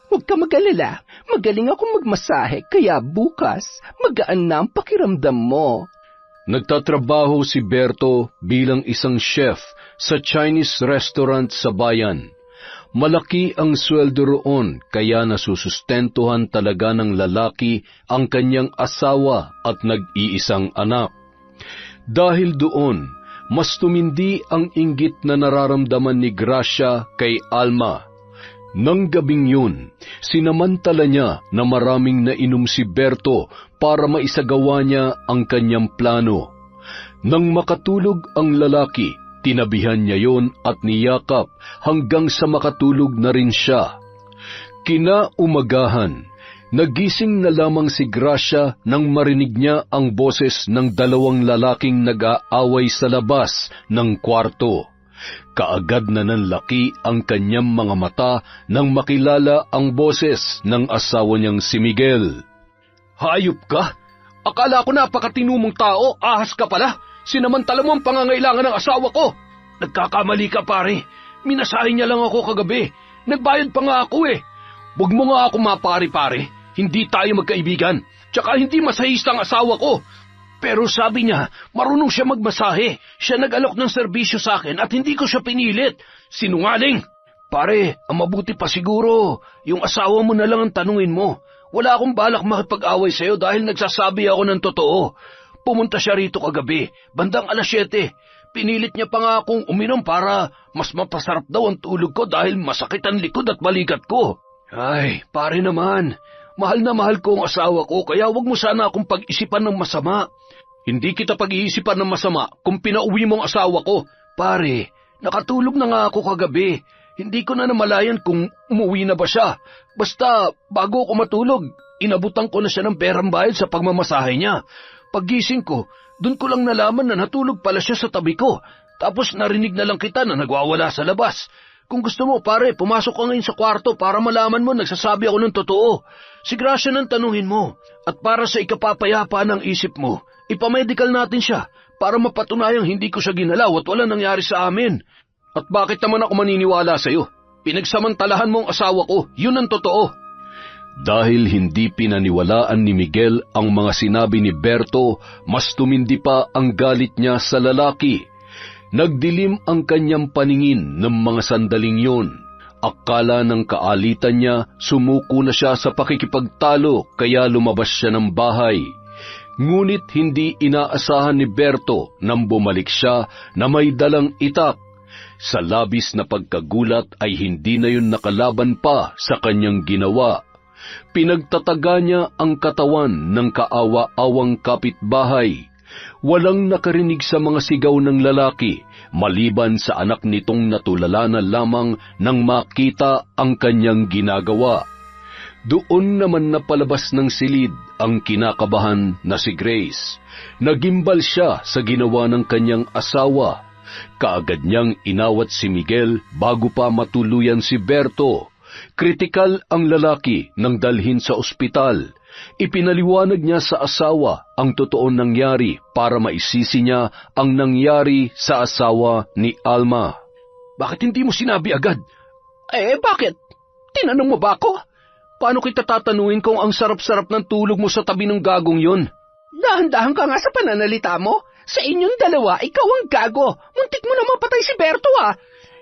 Huwag ka mag-alala. Magaling akong magmasahe, kaya bukas, magaan na ang pakiramdam mo. Nagtatrabaho si Berto bilang isang chef sa Chinese restaurant sa bayan. Malaki ang sweldo roon, kaya nasusustentuhan talaga ng lalaki ang kanyang asawa at nag-iisang anak. Dahil doon, mas tumindi ang inggit na nararamdaman ni Gracia kay Alma. Nang gabing yun, sinamantala niya na maraming nainom si Berto para maisagawa niya ang kanyang plano. Nang makatulog ang lalaki, tinabihan niya yon at niyakap hanggang sa makatulog na rin siya. Kinaumagahan, nagising na lamang si Gracia nang marinig niya ang boses ng dalawang lalaking nag-aaway sa labas ng kwarto. Kaagad na nanlaki ang kanyang mga mata nang makilala ang boses ng asawa niyang si Miguel. Hayop ka? Akala ko napakatino mong tao, ahas ka pala. Sinamantala mo ang pangangailangan ng asawa ko. Nagkakamali ka, pare. Minasahe niya lang ako kagabi. Nagbayad pa nga ako eh. Huwag mo nga ako mapari-pare. Hindi tayo magkaibigan. Tsaka hindi masahista ang asawa ko. Pero sabi niya, marunong siya magmasahe. Siya nag-alok ng serbisyo sa akin at hindi ko siya pinilit. Sinungaling! Pare, ang mabuti pa siguro, yung asawa mo na lang ang tanungin mo. Wala akong balak makipag-away sa'yo dahil nagsasabi ako ng totoo. Pumunta siya rito kagabi, bandang 7:00. Pinilit niya pa nga akong uminom para mas mapasarap daw ang tulog ko dahil masakit ang likod at balikat ko. Ay, pare naman, mahal na mahal ko ang asawa ko kaya wag mo sana akong pag-isipan ng masama. Hindi kita pag-iisipan ng masama kung pinauwi mo ang asawa ko. Pare, nakatulog na nga ako kagabi. Hindi ko na namalayan kung umuwi na ba siya. Basta, bago ako matulog, inabutan ko na siya ng perang bayad sa pagmamasahe niya. Paggising ko, dun ko lang nalaman na natulog pala siya sa tabi ko. Tapos narinig na lang kita na nagwawala sa labas. Kung gusto mo, pare, pumasok ka ngayon sa kwarto para malaman mo nagsasabi ako ng totoo. Si Gracia nang tanungin mo. At para sa ikapapayapa ng isip mo, ipamedical natin siya para mapatunayang hindi ko siya ginalaw at wala nangyari sa amin. At bakit naman ako maniniwala sa'yo? Pinagsamantalahan mo ang asawa ko, yun ang totoo. Dahil hindi pinaniwalaan ni Miguel ang mga sinabi ni Berto, mas tumindi pa ang galit niya sa lalaki. Nagdilim ang kanyang paningin ng mga sandaling yun. Akala ng kaalitan niya, sumuko na siya sa pakikipagtalo kaya lumabas siya ng bahay. Ngunit hindi inaasahan ni Berto nang bumalik siya na may dalang itak. Sa labis na pagkagulat ay hindi na yun nakalaban pa sa kanyang ginawa. Pinagtataga niya ang katawan ng kaawa-awang kapitbahay. Walang nakarinig sa mga sigaw ng lalaki, maliban sa anak nitong natulala na lamang nang makita ang kanyang ginagawa. Doon naman napalabas ng silid ang kinakabahan na si Grace. Nagimbal siya sa ginawa ng kanyang asawa. Kaagad niyang inawat si Miguel bago pa matuluyan si Berto. Kritikal ang lalaki nang dalhin sa ospital. Ipinaliwanag niya sa asawa ang totoong nangyari para maisisi niya ang nangyari sa asawa ni Alma. Bakit hindi mo sinabi agad? Bakit? Tinanong mo ba ako? Paano kita tatanungin kung ang sarap-sarap ng tulog mo sa tabi ng gagong yun? Dahan-dahan ka nga sa pananalita mo. Sa inyong dalawa, ikaw ang gago. Muntik mo na mapatay si Berto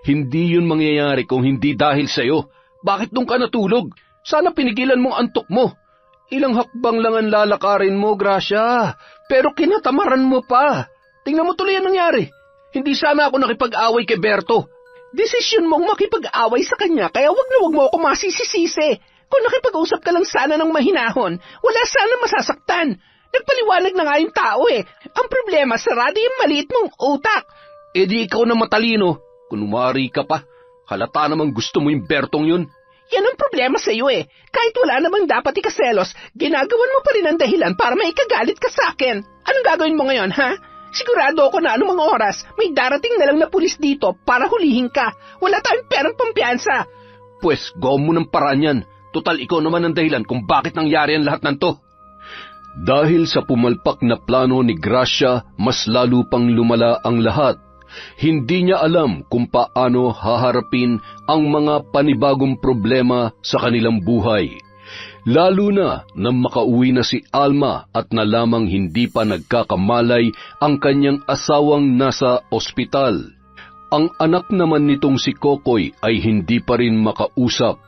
Hindi yun mangyayari kung hindi dahil sa'yo. Bakit doon ka natulog? Sana pinigilan mong antok mo. Ilang hakbang lang ang lalakarin mo, Gracia. Pero kinatamaran mo pa. Tingnan mo tuloy ang nangyari. Hindi sana ako nakipag-away kay Berto. Desisyon mong makipag-away sa kanya, kaya wag na wag mo ako masisisisi. Kung nakipag-usap ka lang sana ng mahinahon, wala sana masasaktan. Nagpaliwanag na nga yung tao Ang problema, sarado yung maliit mong utak. Di ikaw na matalino. Kunwari ka pa. Halata namang gusto mo yung Bertong yun. Yan ang problema sa iyo Kahit wala namang dapat ikaselos, ginagawan mo pa rin ang dahilan para maikagalit ka sa akin. Anong gagawin mo ngayon, ha? Sigurado ako na anumang oras, may darating na lang na pulis dito para hulihin ka. Wala tayong perang pampiyansa. Pwes, gawin mo ng paraan yan. Total, ikaw naman ang dahilan kung bakit nangyari ang lahat ng to. Dahil sa pumalpak na plano ni Gracia, mas lalo pang lumala ang lahat. Hindi niya alam kung paano haharapin ang mga panibagong problema sa kanilang buhay. Lalo na nang makauwi na si Alma at nalamang hindi pa nagkakamalay ang kanyang asawang nasa ospital. Ang anak naman nitong si Kokoy ay hindi pa rin makausap.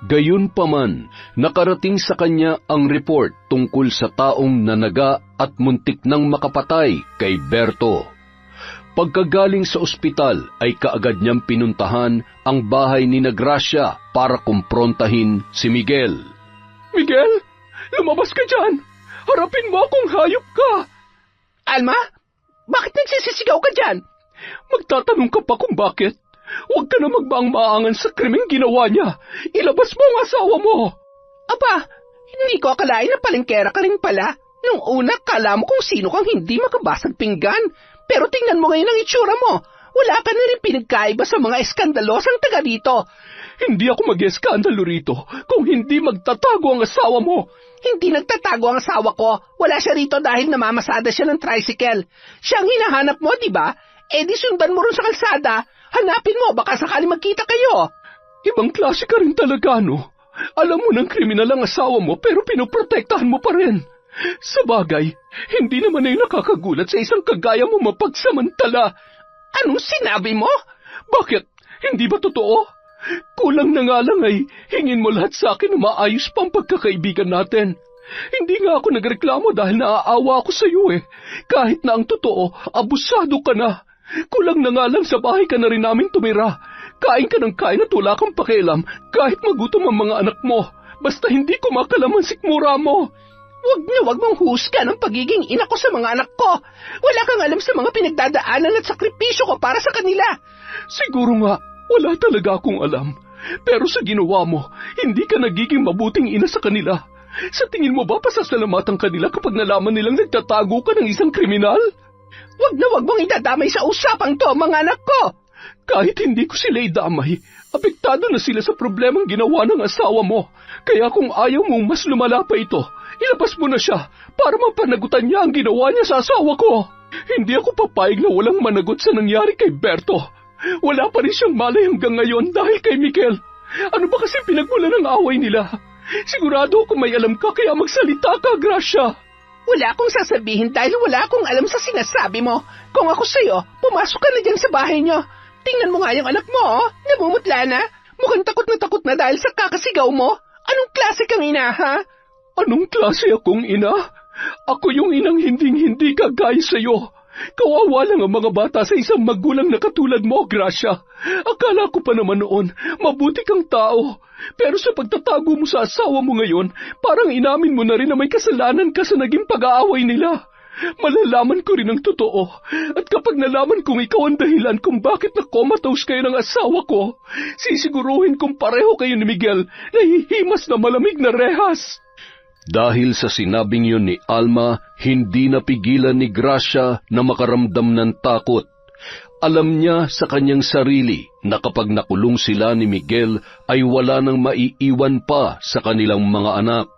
Gayunpaman, nakarating sa kanya ang report tungkol sa taong nanaga at muntik nang makapatay kay Berto. Pagkagaling sa ospital ay kaagad niyang pinuntahan ang bahay ni Gracia para kumprontahin si Miguel. Miguel, lumabas ka dyan! Harapin mo akong hayop ka! Alma, bakit nagsisisigaw ka dyan? Magtatanong ka pa kung bakit? Huwag ka na magbaang-maangan sa krimeng ginawa niya. Ilabas mo ang asawa mo! Aba, hindi ko akalain na palengkera ka rin pala. Nung una, kala mo kung sino kang hindi makabasag pinggan. Pero tingnan mo ngayon ang itsura mo. Wala ka na rin pinagkaiba sa mga eskandalosang taga dito. Hindi ako mag-eskandalo rito kung hindi magtatago ang asawa mo. Hindi nagtatago ang asawa ko. Wala siya rito dahil namamasada siya ng tricycle. Siya ang hinahanap mo, di ba? Eh di sundan mo rin sa kalsada. Hanapin mo, baka sakali magkita kayo. Ibang klase ka rin talaga, no? Alam mo ng kriminal ang asawa mo pero pinoprotektahan mo pa rin. Sa bagay, hindi naman ay nakakagulat sa isang kagaya mo mapagsamantala. Anong sinabi mo? Bakit? Hindi ba totoo? Kulang na nga lang ay hingin mo lahat sa akin na maayos pang pagkakaibigan natin. Hindi nga ako nagreklamo dahil naaawa ako sa iyo eh. Kahit na ang totoo, abusado ka na. Kulang na nga lang sa bahay ka na rin namin tumira. Kain ka ng kain at wala kang pakialam kahit magutom ang mga anak mo. Basta hindi ko makalaman sikmura mo. Wag mong husgan ang pagiging ina ko sa mga anak ko. Wala kang alam sa mga pinagdadaanan at sakripisyo ko para sa kanila. Siguro nga, wala talaga akong alam. Pero sa ginawa mo, hindi ka nagiging mabuting ina sa kanila. Sa tingin mo ba pasasalamatan kanila kapag nalaman nilang nagtatago ka ng isang kriminal? Wag mong idadamay sa usapang to, mga anak ko. Kahit hindi ko sila idamay, apektado na sila sa problemang ginawa ng asawa mo. Kaya kung ayaw mong mas lumala pa ito, ilabas mo na siya para mapanagutan niya ang ginawa niya sa asawa ko. Hindi ako papayag na walang managot sa nangyari kay Berto. Wala pa rin siyang malay hanggang ngayon dahil kay Miguel. Ano ba kasi pinagmula ng away nila? Sigurado ako may alam ka kaya magsalita ka, Gracia. Wala akong sasabihin dahil wala akong alam sa sinasabi mo. Kung ako sa'yo, pumasok ka na dyan sa bahay niyo. Tingnan mo nga yung anak mo, oh. Namumutla na. Mukhang takot na dahil sa kakasigaw mo. Anong klase kang ina, ha? Anong klase akong ina? Ako yung inang hinding-hindi kagaya sa'yo. Kawawa lang ang mga bata sa isang magulang na katulad mo, Gracia. Akala ko pa naman noon, mabuti kang tao. Pero sa pagtatago mo sa asawa mo ngayon, parang inamin mo na rin na may kasalanan ka sa naging pag-aaway nila. Malalaman ko rin ang totoo. At kapag nalaman kong ikaw ang dahilan kung bakit na-comatose kayo ng asawa ko, sisiguruhin kong pareho kayo ni Miguel na hihimas na malamig na rehas. Dahil sa sinabing yun ni Alma, hindi napigilan ni Gracia na makaramdam ng takot. Alam niya sa kanyang sarili na kapag nakulong sila ni Miguel ay wala nang maiiwan pa sa kanilang mga anak.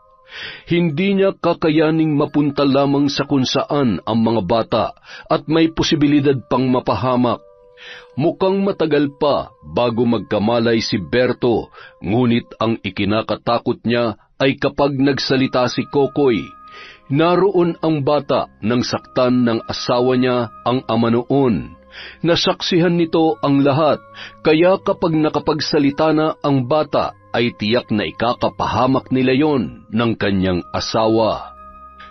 Hindi niya kakayaning mapunta lamang sa kung saan ang mga bata at may posibilidad pang mapahamak. Mukhang matagal pa bago magkamalay si Berto, ngunit ang ikinakatakot niya ay kapag nagsalita si Kokoy. Naroon ang bata nang saktan ng asawa niya ang ama noon. Nasaksihan nito ang lahat, kaya kapag nakapagsalita na ang bata, ay tiyak na ikakapahamak nila yon ng kanyang asawa.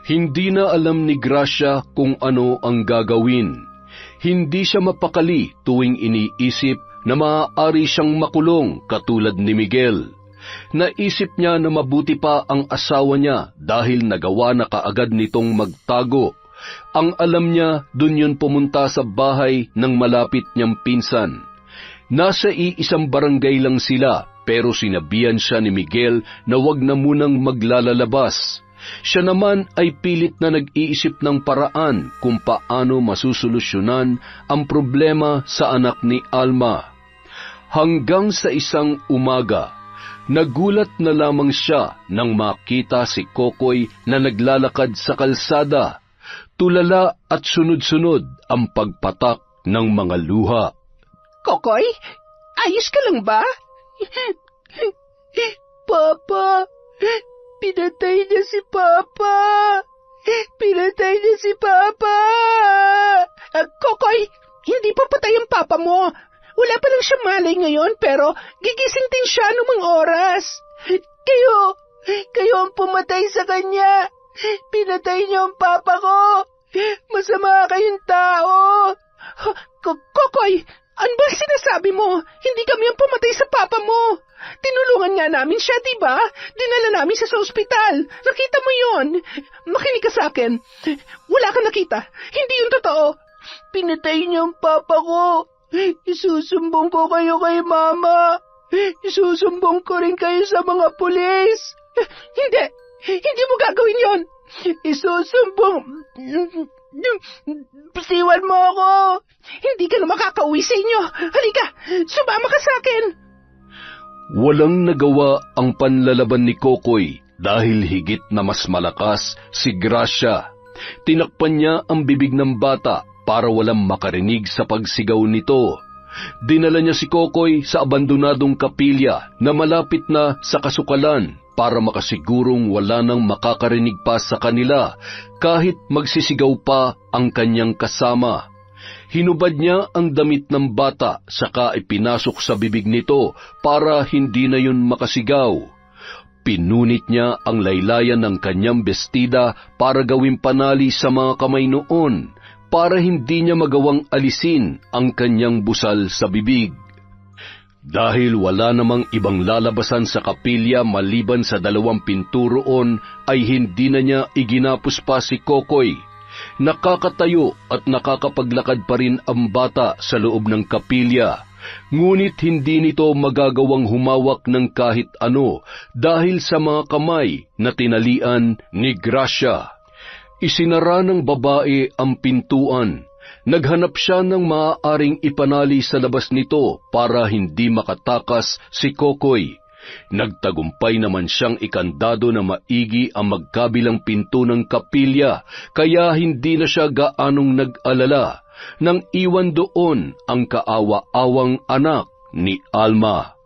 Hindi na alam ni Gracia kung ano ang gagawin. Hindi siya mapakali tuwing iniisip na maaari siyang makulong katulad ni Miguel. Naisip niya na mabuti pa ang asawa niya dahil nagawa na kaagad nitong magtago. Ang alam niya, dun yun pumunta sa bahay ng malapit niyang pinsan. Nasa iisang barangay lang sila, pero sinabihan siya ni Miguel na wag na munang maglalalabas. Siya naman ay pilit na nag-iisip ng paraan kung paano masusolusyonan ang problema sa anak ni Alma. Hanggang sa isang umaga, nagulat na lamang siya nang makita si Kokoy na naglalakad sa kalsada. Tulala at sunod-sunod ang pagpatak ng mga luha. Kokoy, ayos ka lang ba? Papa, pinatay niya si Papa. Pinatay niya si Papa. Kokoy, hindi pa patay ang Papa mo. Wala pa lang siya malay ngayon, pero gigising din siya anumang oras. Kayo ang pumatay sa kanya. Pinatay niyo ang Papa ko. Masama kayong tao. Kokoy, ano ba sinasabi mo? Hindi kami ang pumatay sa Papa mo. Tinulungan nga namin siya, diba? Dinala namin siya sa ospital. Nakita mo yon? Makinig ka sa akin. Wala kang nakita. Hindi yun totoo. Pinatay niyo ang Papa ko. Isusumbong ko kayo kay Mama. Isusumbong ko rin kayo sa mga pulis. Hindi mo gagawin yon. Isusumbong. Pasiwan mo ako. Hindi ka na makakauwi sa inyo. Halika, sumama ka sa akin. Walang nagawa ang panlalaban ni Kokoy dahil higit na mas malakas si Gracia. Tinakpan niya ang bibig ng bata para walang makarinig sa pagsigaw nito. Dinala niya si Kokoy sa abandonadong kapilya na malapit na sa kasukalan para makasigurong wala nang makakarinig pa sa kanila kahit magsisigaw pa ang kanyang kasama. Hinubad niya ang damit ng bata saka ipinasok sa bibig nito para hindi na yun makasigaw. Pinunit niya ang laylayan ng kanyang bestida para gawing panali sa mga kamay noon para hindi niya magawang alisin ang kanyang busal sa bibig. Dahil wala namang ibang lalabasan sa kapilya maliban sa 2 pinto roon, ay hindi na niya iginapos pa si Kokoy. Nakakatayo at nakakapaglakad pa rin ang bata sa loob ng kapilya. Ngunit hindi nito magagawang humawak ng kahit ano dahil sa mga kamay na tinalian ni Gracia. Isinara ng babae ang pintuan. Naghanap siya ng maaaring ipanali sa labas nito para hindi makatakas si Kokoy. Nagtagumpay naman siyang ikandado na maigi ang magkabilang pinto ng kapilya, kaya hindi na siya gaanong nag-alala nang iwan doon ang kaawa-awang anak ni Alma.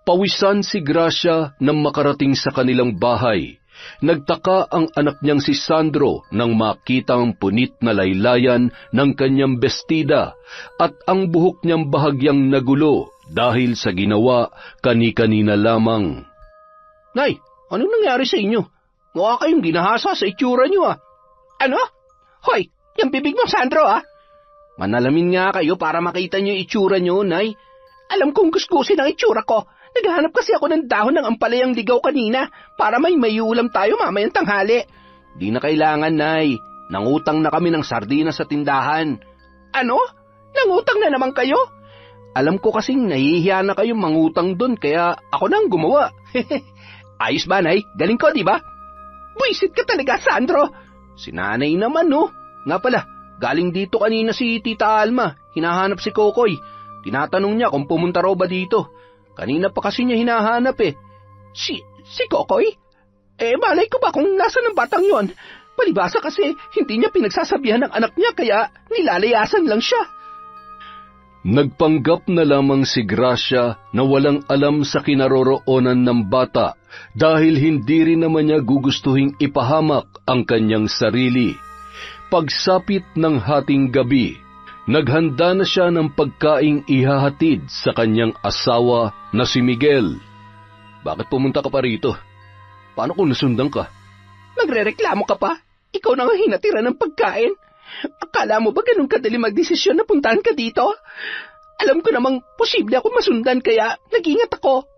Pawisan si Gracia nang makarating sa kanilang bahay. Nagtaka ang anak niyang si Sandro nang makita ang punit na laylayan ng kanyang bestida at ang buhok niyang bahagyang nagulo dahil sa ginawa kani-kanina lamang. Nay, anong nangyari sa inyo? Mukha kayong ginahasa sa itsura niyo Ano? Hoy, yung bibig mo, Sandro Manalamin nga kayo para makita niyo yung itsura niyo, Nay. Alam kong kuskusin ang itsura ko. Naghahanap kasi ako ng dahon ng ampalayang ligaw kanina para may ulam tayo mamayang tanghali. Di na kailangan, Nay. Nangutang na kami ng sardinas sa tindahan. Ano? Nangutang na naman kayo? Alam ko kasing nahihiya na kayong mangutang doon kaya ako nang gumawa. Ayos ba, Nay? Galing ko, di ba? Buisit ka talaga, Sandro. Si Nanay naman, no? Nga pala, galing dito kanina si Tita Alma. Hinahanap si Kokoy. Tinatanong niya kung pumunta raw ba dito. Kanina pa kasi niya hinahanap Si Kokoy? Malay ko ba kung nasa ng batang yon? Palibasa kasi hindi niya pinagsasabihan ng anak niya kaya nilalayasan lang siya. Nagpanggap na lamang si Gracia na walang alam sa kinaroroonan ng bata dahil hindi rin naman niya gugustuhing ipahamak ang kanyang sarili. Pagsapit ng hating gabi, naghanda na siya ng pagkaing ihahatid sa kanyang asawa na si Miguel. Bakit pumunta ka pa rito? Paano kung nasundan ka? Nagrereklamo ka pa? Ikaw na nga hinatira ng pagkain. Akala mo ba ganun kadali magdesisyon na puntahan ka dito? Alam ko namang posible ako masundan kaya nag-ingat ako.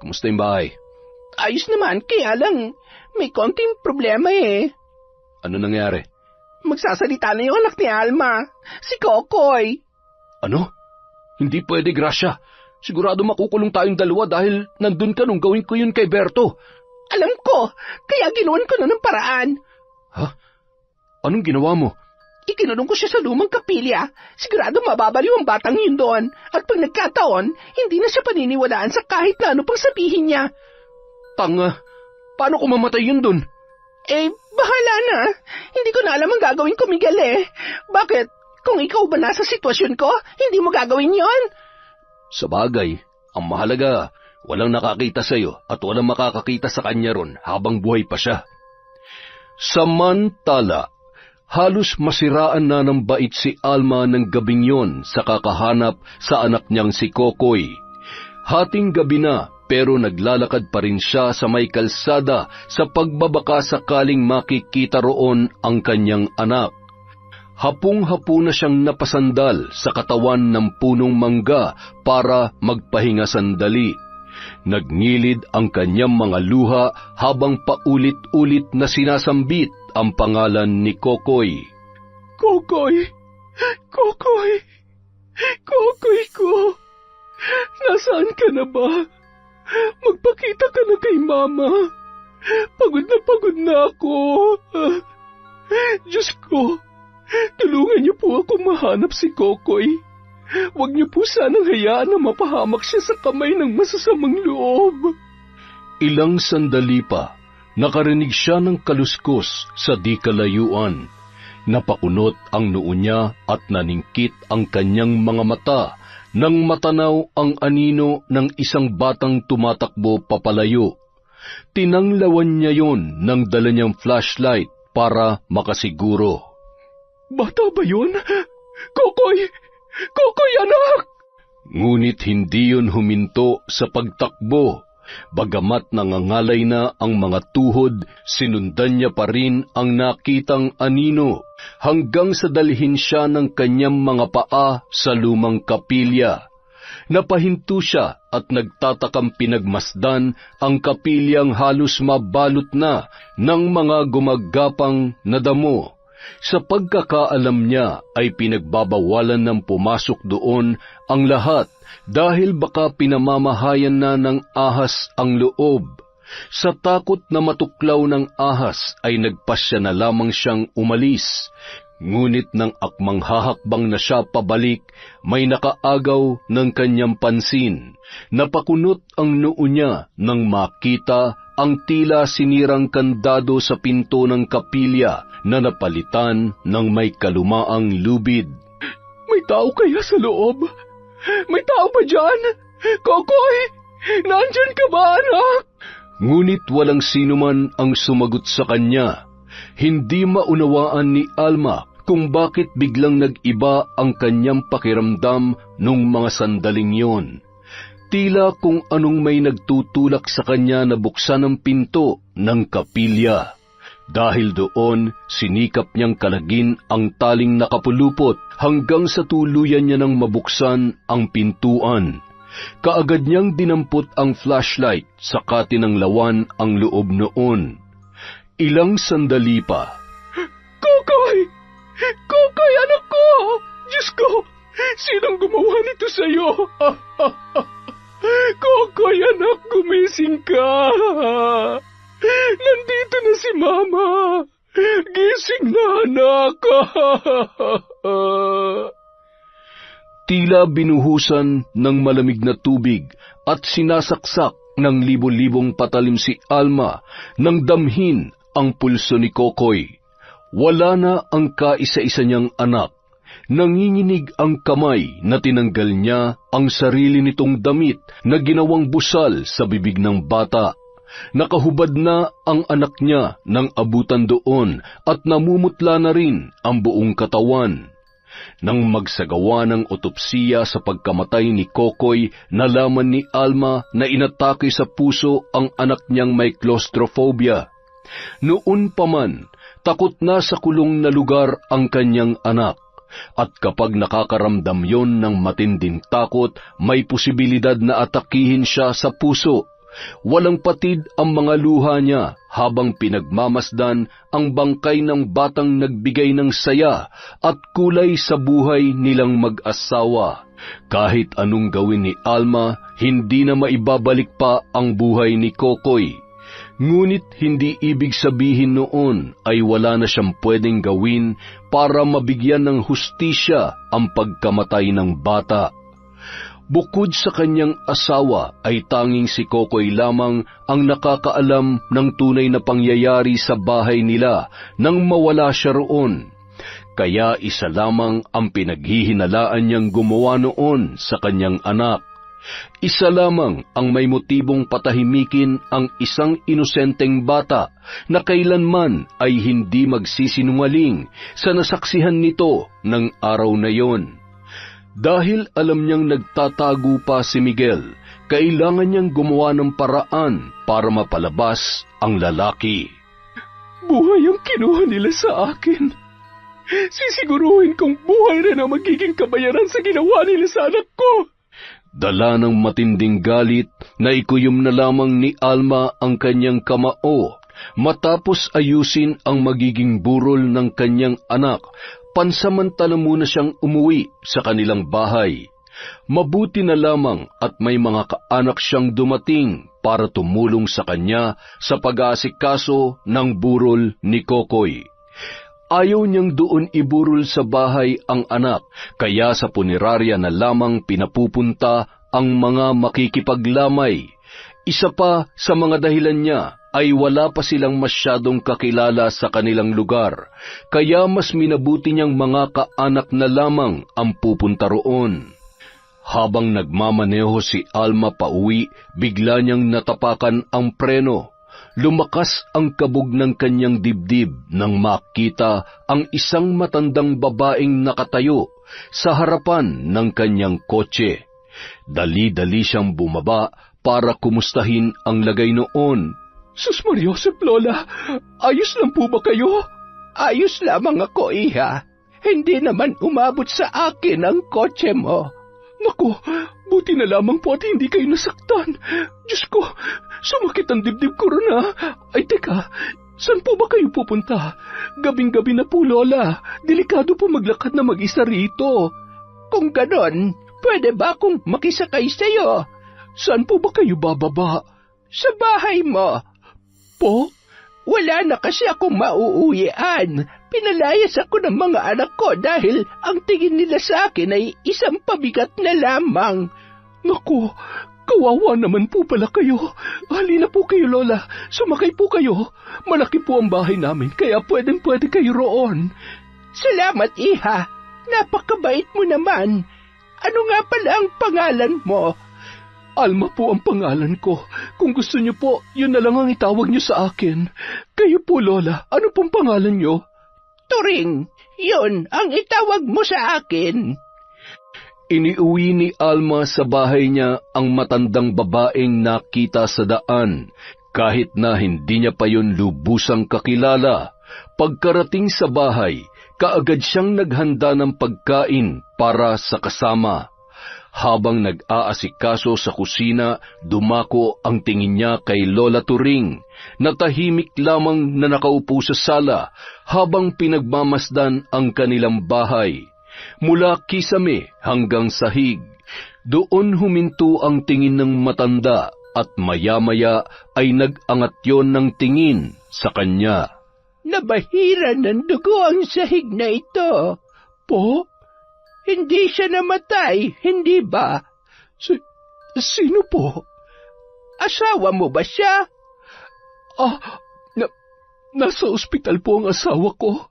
Kumusta yung bahay? Ayos naman, kaya lang may konting problema Ano nangyari? Magsasalita na yung anak ni Alma, si Kokoy. Ano? Hindi pwede, Gracia. Sigurado makukulong tayong dalawa dahil nandun ka nung gawin ko yun kay Berto. Alam ko, kaya ginawan ko na ng paraan. Ha? Anong ginawa mo? Ikinulong ko siya sa lumang kapilya. Sigurado mababaliw ang batang yun doon. At pag nagkataon, hindi na siya paniniwalaan sa kahit na ano pang sabihin niya. Tanga, paano ko mamatay yun doon? Bahala na. Hindi ko na alam ang gagawin ko, Miguel Bakit? Kung ikaw ba nasa sitwasyon ko, hindi mo gagawin yon. Sabagay, ang mahalaga, walang nakakita sa iyo at walang makakakita sa kanya ron habang buhay pa siya. Samantala, halos masiraan na ng bait si Alma ng gabing yon sa kakahanap sa anak niyang si Kokoy. Hating gabi na, pero naglalakad pa rin siya sa may kalsada sa pagbabaka sakaling makikita roon ang kanyang anak. Hapong-hapo na siyang napasandal sa katawan ng punong mangga para magpahinga sandali. Nagnilid ang kanyang mga luha habang paulit-ulit na sinasambit ang pangalan ni Kokoy. Kokoy! Kokoy! Kokoy ko! Nasaan ka na ba? Magpakita ka na kay Mama. Pagod na ako. Diyos ko, tulungan niyo po ako mahanap si Kokoy. Huwag niyo po sanang hayaan na mapahamak siya sa kamay ng masasamang loob. Ilang sandali pa, nakarinig siya ng kaluskos sa di kalayuan. Napakunot ang noo niya at naningkit ang kanyang mga mata nang matanaw ang anino ng isang batang tumatakbo papalayo. Tinanglawan niya yon nang dala niyang flashlight para makasiguro. Bata ba yun? Kokoy! Kokoy, anak! Ngunit hindi yun huminto sa pagtakbo. Bagamat nangangalay na ang mga tuhod, sinundan niya pa rin ang nakitang anino hanggang sa dalhin siya ng kanyang mga paa sa lumang kapilya. Napahinto siya at nagtatakang pinagmasdan ang kapilyang halos mabalot na ng mga gumagapang na damo. Sa pagkakaalam niya ay pinagbabawalan ng pumasok doon ang lahat dahil baka pinamamahayan na ng ahas ang loob. Sa takot na matuklaw ng ahas ay nagpasya na lamang siyang umalis. Ngunit nang akmang hahakbang na siya pabalik, may nakaagaw ng kanyang pansin. Napakunot ang noo niya nang makita ang tila sinirang kandado sa pinto ng kapilya na napalitan ng may kalumaang lubid. May tao kaya sa loob? May tao ba dyan? Kokoy! Nandyan ka ba, anak? Ngunit walang sinuman ang sumagot sa kanya. Hindi maunawaan ni Alma kung bakit biglang nag-iba ang kanyang pakiramdam nung mga sandaling yon. Tila kung anong may nagtutulak sa kanya na buksan ang pinto ng kapilya. Dahil doon, sinikap niyang kalagin ang taling nakapulupot hanggang sa tuluyan niya nang mabuksan ang pintuan. Kaagad niyang dinampot ang flashlight, saka tinanglawan ang loob noon. Ilang sandali pa. Kokoy! Kokoy, anak ko! Diyos ko! Sinong gumawa nito sa'yo? Kokoy, anak, gumising ka! Nandito na si Mama! Gising na, anak! Tila binuhusan ng malamig na tubig at sinasaksak ng libo-libong patalim si Alma nang damhin ang pulso ni Kokoy. Wala na ang kaisa-isa niyang anak. Nanginginig ang kamay na tinanggal niya ang sarili nitong damit na ginawang busal sa bibig ng bata. Nakahubad na ang anak niya nang abutan doon at namumutla na rin ang buong katawan. Nang magsagawa ng otopsiya sa pagkamatay ni Kokoy, nalaman ni Alma na inatake sa puso ang anak niyang may claustrophobia. Noon pa man, takot na sa kulong na lugar ang kanyang anak. At kapag nakakaramdam yon ng matinding takot, may posibilidad na atakihin siya sa puso. Walang patid ang mga luha niya habang pinagmamasdan ang bangkay ng batang nagbigay ng saya at kulay sa buhay nilang mag-asawa. Kahit anong gawin ni Alma, hindi na maibabalik pa ang buhay ni Kokoy. Ngunit hindi ibig sabihin noon ay wala na siyang pwedeng gawin para mabigyan ng hustisya ang pagkamatay ng bata. Bukod sa kanyang asawa ay tanging si Kokoy lamang ang nakakaalam ng tunay na pangyayari sa bahay nila nang mawala siya roon. kaya isa lamang ang pinaghihinalaan niyang gumawa noon sa kanyang anak. Isa lamang ang may motibong patahimikin ang isang inosenteng bata na kailanman ay hindi magsisinungaling sa nasaksihan nito ng araw na yon. Dahil alam niyang nagtatago pa si Miguel, kailangan niyang gumawa ng paraan para mapalabas ang lalaki. Buhay ang kinuha nila sa akin. Sisiguruhin kong buhay rin ang magiging kabayaran sa ginawa nila sa anak ko. Dala ng matinding galit, naikuyom na lamang ni Alma ang kanyang kamao. Matapos ayusin ang magiging burol ng kanyang anak, pansamantala muna siyang umuwi sa kanilang bahay. Mabuti na lamang at may mga kaanak siyang dumating para tumulong sa kanya sa pag-aasikaso ng burol ni Kokoy. Ayaw niyang doon iburol sa bahay ang anak, kaya sa punerarya na lamang pinapupunta ang mga makikipaglamay. Isa pa sa mga dahilan niya ay wala pa silang masyadong kakilala sa kanilang lugar, kaya mas minabuti niyang mga kaanak na lamang ang pupunta roon. Habang nagmamaneho si Alma pauwi, bigla niyang natapakan ang preno. Lumakas ang kabog ng kanyang dibdib nang makita ang isang matandang babaeng nakatayo sa harapan ng kanyang kotse. Dali-dali siyang bumaba para kumustahin ang lagay noon. Sus Mariosep, Lola, ayos lang po ba kayo? Ayos lamang ako, iha. Hindi naman umabot sa akin ang kotse mo. Naku, buti na lamang po at hindi kayo nasaktan. Diyos ko, sumakit ang dibdib ko rin ha. Ay teka, saan po ba kayo pupunta? Gabing-gabi na po, Lola. Delikado po maglakad na mag-isa rito. Kung ganon, pwede ba akong makisakay sa'yo? Saan po ba kayo bababa? Sa bahay mo. Po? Wala na kasi akong mauuwian. Pinalayas ako ng mga anak ko dahil ang tingin nila sa akin ay isang pabigat na lamang. Naku, kawawa naman po pala kayo. Halina po kayo, Lola. Sumakay po kayo. Malaki po ang bahay namin, kaya pwedeng-pwede kayo roon. Salamat, iha. Napakabait mo naman. Ano nga pala ang pangalan mo? Alma po ang pangalan ko. Kung gusto niyo po, yun na lang ang itawag niyo sa akin. Kayo po, Lola. Ano pong pangalan niyo? Turing. Yun ang itawag mo sa akin. Iniuwi ni Alma sa bahay niya ang matandang babaeng nakita sa daan, kahit na hindi niya pa yun lubusang kakilala. Pagkarating sa bahay, kaagad siyang naghanda ng pagkain para sa kasama. Habang nag-aasikaso sa kusina, dumako ang tingin niya kay Lola Turing, na tahimik lamang na nakaupo sa sala habang pinagmamasdan ang kanilang bahay. Mula kisame hanggang sahig, doon huminto ang tingin ng matanda at maya-maya ay nag-angat yon ng tingin sa kanya. Nabahira ng dugo ang sahig na ito. Po? Hindi siya namatay, hindi ba? Sino po? Asawa mo ba siya? Nasa ospital po ang asawa ko.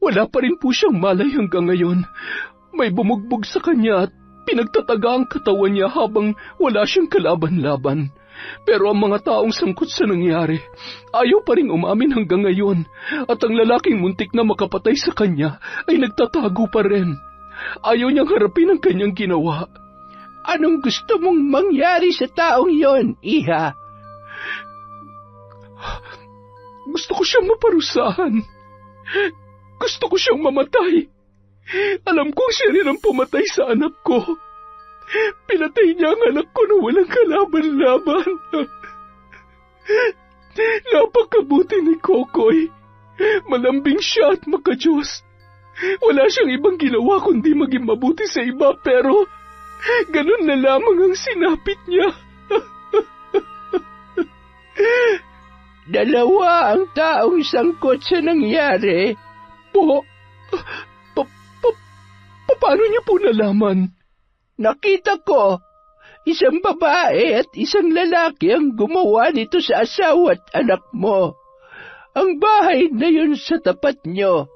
Wala pa rin po siyang malay hanggang ngayon. May bumugbog sa kanya at pinagtataga ang katawan niya habang wala siyang kalaban-laban. Pero ang mga taong sangkot sa nangyari, ayaw pa rin umamin hanggang ngayon. At ang lalaking muntik na makapatay sa kanya ay nagtatago pa rin. Ayaw niyang harapin ang kanyang ginawa. Anong gusto mong mangyari sa taong yon, iha? Gusto ko siyang maparusahan. Gusto ko siyang mamatay. Alam kong siya rin ang pumatay sa anak ko. Pinatay niya ang anak ko na walang kalaban-laban. Napakabuti ni Kokoy. Malambing siya at makajos. Wala siyang ibang ginawa kundi maging mabuti sa iba, pero ganun na lamang ang sinapit niya. Dalawa ang taong sangkot sa nangyari. Paano niya po nalaman? Nakita ko. Isang babae at isang lalaki ang gumawa nito sa asawa at anak mo. Ang bahay na yun sa tapat niyo.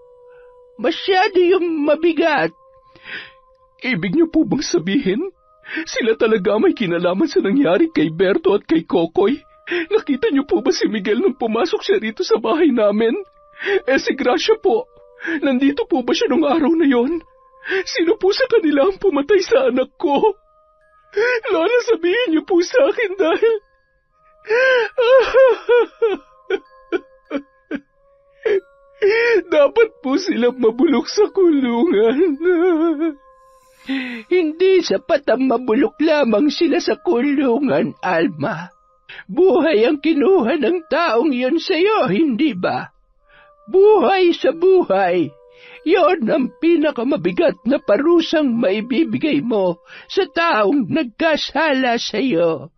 Masyado yung mabigat. Ibig niyo po bang sabihin, sila talaga may kinalaman sa nangyari kay Berto at kay Kokoy? Nakita niyo po ba si Miguel nung pumasok siya rito sa bahay namin? Si Gracia po, nandito po ba siya nung araw na yon? Sino po sa kanila ang pumatay sa anak ko? Lola, sabihin niyo po sa akin dahil... Dapat po silang mabulok sa kulungan. Hindi sapat ang mabulok lamang sila sa kulungan, Alma. Buhay ang kinuha ng taong yon sa'yo, hindi ba? Buhay sa buhay. Yon ang pinakamabigat na parusang maibibigay mo sa taong nagkasala sa'yo.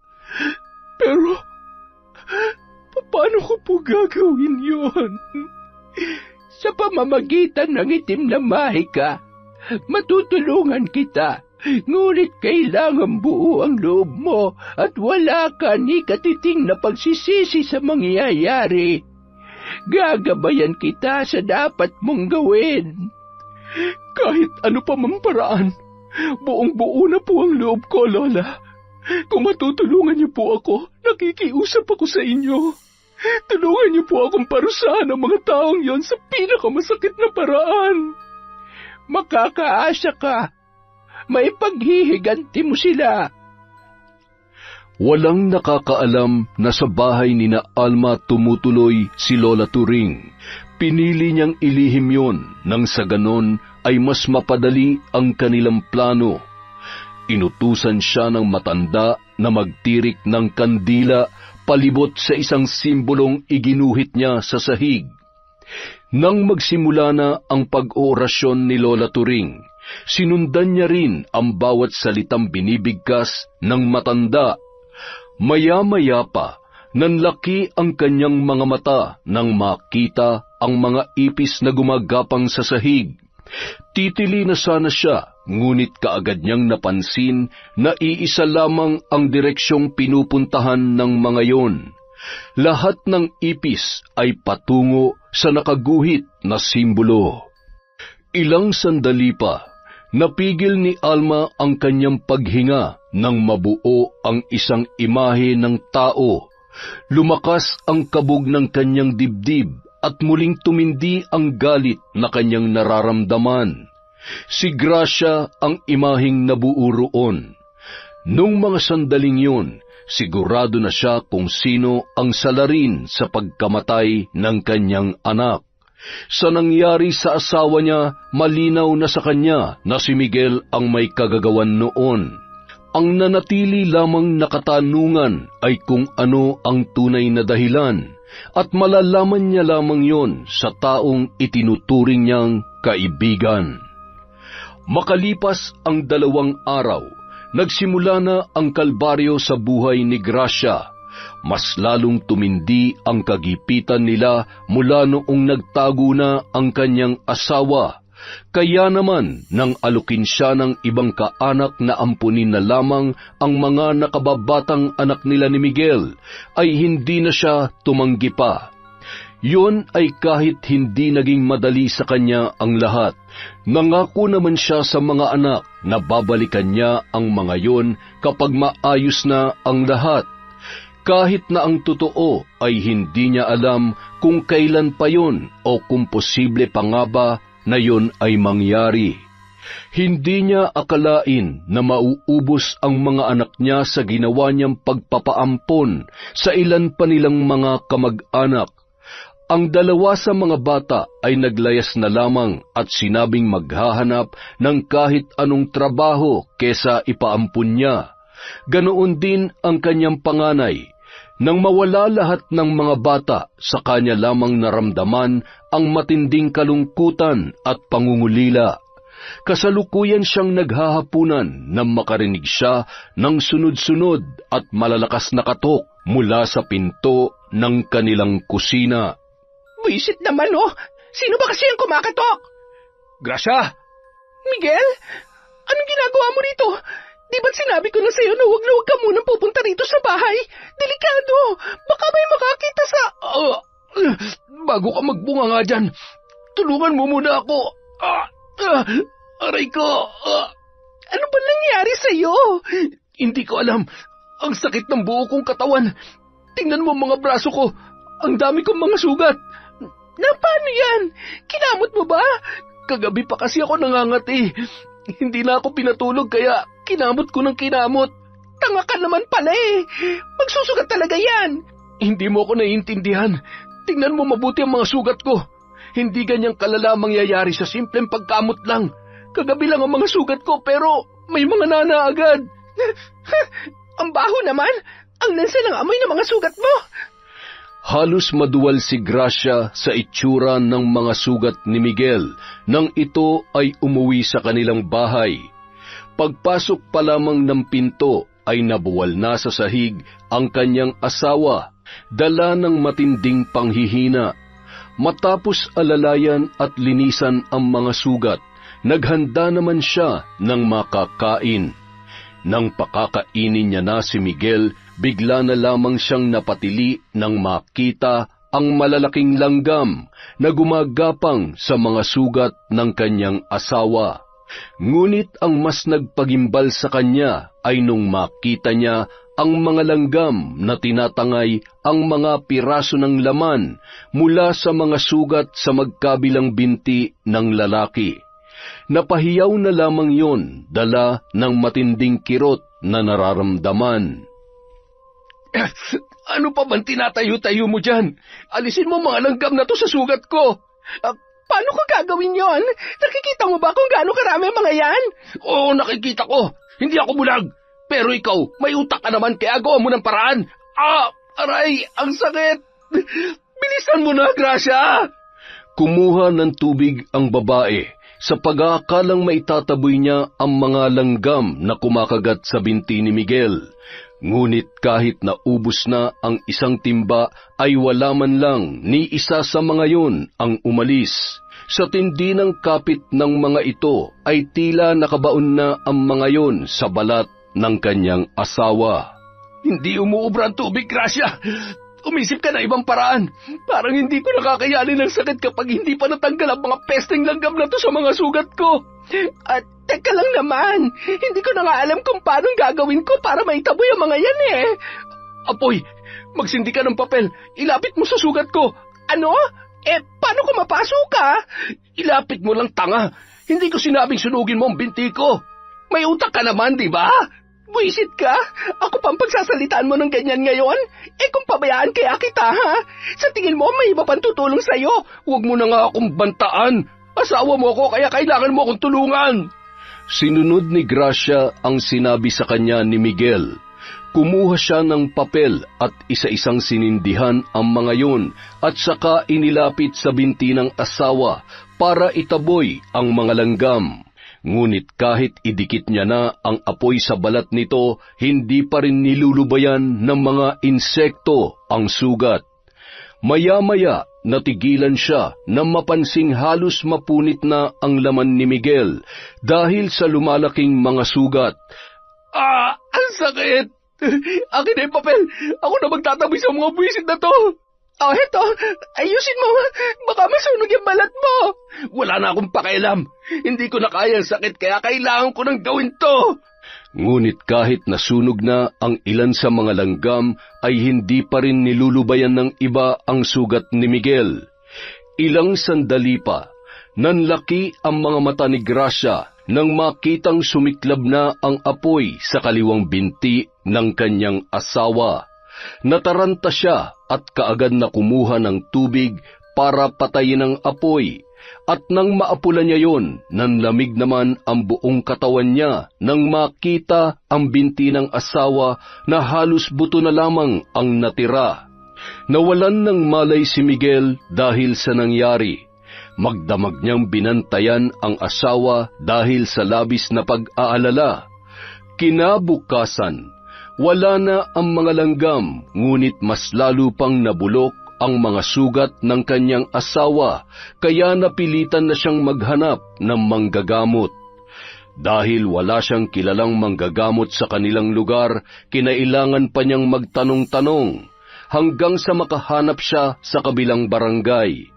Pero, paano ko po gagawin yon? Sa pamamagitan ng itim na mahika, matutulungan kita. Ngunit kailangan buo ang loob mo at wala ka ni katiting na pagsisisi sa mangyayari. Gagabayan kita sa dapat mong gawin. Kahit ano pa mang paraan, buong-buo na po ang loob ko, Lola. Kung matutulungan niyo po ako, nakikiusap ako sa inyo. Tulungan niyo po akong parusahan ang mga taong yon sa pinakamasakit na paraan. Makakaasa ka. May paghihiganti mo sila. Walang nakakaalam na sa bahay ni na Alma tumutuloy si Lola Turing. Pinili niyang ilihim yon nang sa ganon ay mas mapadali ang kanilang plano. Inutusan siya ng matanda na magtirik ng kandila palibot sa isang simbolong iginuhit niya sa sahig. Nang magsimula na ang pag-oorasyon ni Lola Turing, sinundan niya rin ang bawat salitang binibigkas ng matanda. Maya-maya pa, nanlaki ang kanyang mga mata nang makita ang mga ipis na gumagapang sa sahig. Titili na sana siya, ngunit kaagad niyang napansin na iisa lamang ang direksyong pinupuntahan ng mga yon. Lahat ng ipis ay patungo sa nakaguhit na simbolo. Ilang sandali pa, napigil ni Alma ang kanyang paghinga nang mabuo ang isang imahe ng tao. Lumakas ang kabog ng kanyang dibdib at muling tumindi ang galit na kanyang nararamdaman. Si Gracia ang imaheng nabuo roon. Nung mga sandaling yun, sigurado na siya kung sino ang salarin sa pagkamatay ng kanyang anak. Sa nangyari sa asawa niya, malinaw na sa kanya na si Miguel ang may kagagawan noon. Ang nanatili lamang na katanungan ay kung ano ang tunay na dahilan, at malalaman niya lamang yon sa taong itinuturing niyang kaibigan. Makalipas ang 2 araw, nagsimula na ang kalbaryo sa buhay ni Gracia. Mas lalong tumindi ang kagipitan nila mula noong nagtago na ang kanyang asawa. Kaya naman, nang alukin siya ng ibang kaanak na ampunin na lamang ang mga nakababatang anak nila ni Miguel, ay hindi na siya tumanggi pa. Yun ay kahit hindi naging madali sa kanya ang lahat. Nangako naman siya sa mga anak na babalikan niya ang mga yon kapag maayos na ang lahat. Kahit na ang totoo ay hindi niya alam kung kailan pa yon o kung posible pa nga ba na yon ay mangyari. Hindi niya akalain na mauubos ang mga anak niya sa ginawa niyang pagpapaampon sa ilan pa nilang mga kamag-anak. Ang 2 sa mga bata ay naglayas na lamang at sinabing maghahanap ng kahit anong trabaho kesa ipaampun niya. Ganoon din ang kanyang panganay. Nang mawala lahat ng mga bata, sa kanya lamang naramdaman ang matinding kalungkutan at pangungulila. Kasalukuyan siyang naghahapunan nang makarinig siya ng sunod-sunod at malalakas na katok mula sa pinto ng kanilang kusina. Buisit naman, oh! Sino ba kasi ang kumakatok? Gracia! Miguel? Anong ginagawa mo rito? Di ba't sinabi ko na sa'yo na huwag ka munang pupunta rito sa bahay? Delikado! Baka may makakita sa... Bago ka magbunga nga dyan, tulungan mo muna ako. Aray ko! Ano ba nangyari sa'yo? Hindi ko alam. Ang sakit ng buo kong katawan. Tingnan mo mga braso ko. Ang dami kong mga sugat. Na paano yan? Kinamot mo ba? Kagabi pa kasi ako nangangati. Hindi na ako pinatulog kaya kinamot ko ng kinamot. Tanga ka naman pala eh. Magsusugat talaga yan. Hindi mo ako naiintindihan. Tingnan mo mabuti ang mga sugat ko. Hindi ganyang kalala mangyayari sa simpleng pagkamot lang. Kagabi lang ang mga sugat ko pero may mga nana agad. Ang baho naman. Ang lansa ng amoy ng mga sugat mo. Halos maduwal si Gracia sa itsura ng mga sugat ni Miguel nang ito ay umuwi sa kanilang bahay. Pagpasok pa lamang ng pinto ay nabuwal na sa sahig ang kanyang asawa, dala ng matinding panghihina. Matapos alalayan at linisan ang mga sugat, naghanda naman siya ng makakain. Nang pakakainin niya na si Miguel, bigla na lamang siyang napatili nang makita ang malalaking langgam na gumagapang sa mga sugat ng kanyang asawa. Ngunit ang mas nagpagimbal sa kanya ay nung makita niya ang mga langgam na tinatangay ang mga piraso ng laman mula sa mga sugat sa magkabilang binti ng lalaki. Napahiyaw na lamang yon, dala ng matinding kirot na nararamdaman. Ano pa bang tinatayo-tayo mo dyan? Alisin mo mga langgam na to sa sugat ko. Paano ko gagawin yon? Nakikita mo ba kung gaano karami ang mga yan? Oo, nakikita ko. Hindi ako bulag. Pero ikaw, may utak ka naman kaya gawa mo ng paraan. Aray, ang sakit. Bilisan mo na, Gracia. Kumuha ng tubig ang babae sa pag-aakalang maitataboy niya ang mga langgam na kumakagat sa binti ni Miguel. Ngunit kahit naubos na ang isang timba ay wala man lang ni isa sa mga yun ang umalis. Sa tindi ng kapit ng mga ito ay tila nakabaon na ang mga yun sa balat ng kanyang asawa. Hindi umuubra ang tubig, Gracia. Umisip ka na ibang paraan. Parang hindi ko nakakayanin ng sakit kapag hindi pa natanggal ang mga pesteng langgam na to sa mga sugat ko. At teka lang naman, hindi ko na nga alam kung paano gagawin ko para maitaboy ang mga yan eh. Apoy, magsindi ka ng papel. Ilapit mo sa sugat ko. Ano? Paano ko mapasuka? Ilapit mo lang, tanga. Hindi ko sinabing sunugin mo ang binti ko. May utak ka naman, di ba? Buisit ka? Ako pang pagsasalitaan mo ng ganyan ngayon? Kung pabayaan kaya kita, ha? Sa tingin mo, may iba pang tutulong sa'yo. Huwag mo na nga akong bantaan. Asawa mo ako, kaya kailangan mo akong tulungan. Sinunod ni Gracia ang sinabi sa kanya ni Miguel. Kumuha siya ng papel at isa-isang sinindihan ang mga yun at saka inilapit sa binti ng asawa para itaboy ang mga langgam. Ngunit kahit idikit niya na ang apoy sa balat nito, hindi pa rin nilulubayan ng mga insekto ang sugat. Maya-maya, natigilan siya na mapansing halos mapunit na ang laman ni Miguel dahil sa lumalaking mga sugat. Ang sakit! Akin na yung papel! Ako na magtataboy sa mga buwisit na to! Heto, ayusin mo! Baka masunog yung balat mo! Wala na akong pakialam! Hindi ko na kaya ang sakit kaya kailangan ko nang gawin to! Ngunit kahit nasunog na ang ilan sa mga langgam, ay hindi pa rin nilulubayan ng iba ang sugat ni Miguel. Ilang sandali pa, nanlaki ang mga mata ni Gracia nang makitang sumiklab na ang apoy sa kaliwang binti ng kanyang asawa. Nataranta siya at kaagad na kumuha ng tubig para patayin ang apoy. At nang maapula niya yon, nanlamig naman ang buong katawan niya nang makita ang binti ng asawa na halos buto na lamang ang natira. Nawalan ng malay si Miguel dahil sa nangyari. Magdamag niyang binantayan ang asawa dahil sa labis na pag-aalala. Kinabukasan, wala na ang mga langgam, ngunit mas lalo pang nabulok ang mga sugat ng kanyang asawa, kaya napilitan na siyang maghanap ng manggagamot. Dahil wala siyang kilalang manggagamot sa kanilang lugar, kinailangan pa niyang magtanong-tanong hanggang sa makahanap siya sa kabilang barangay.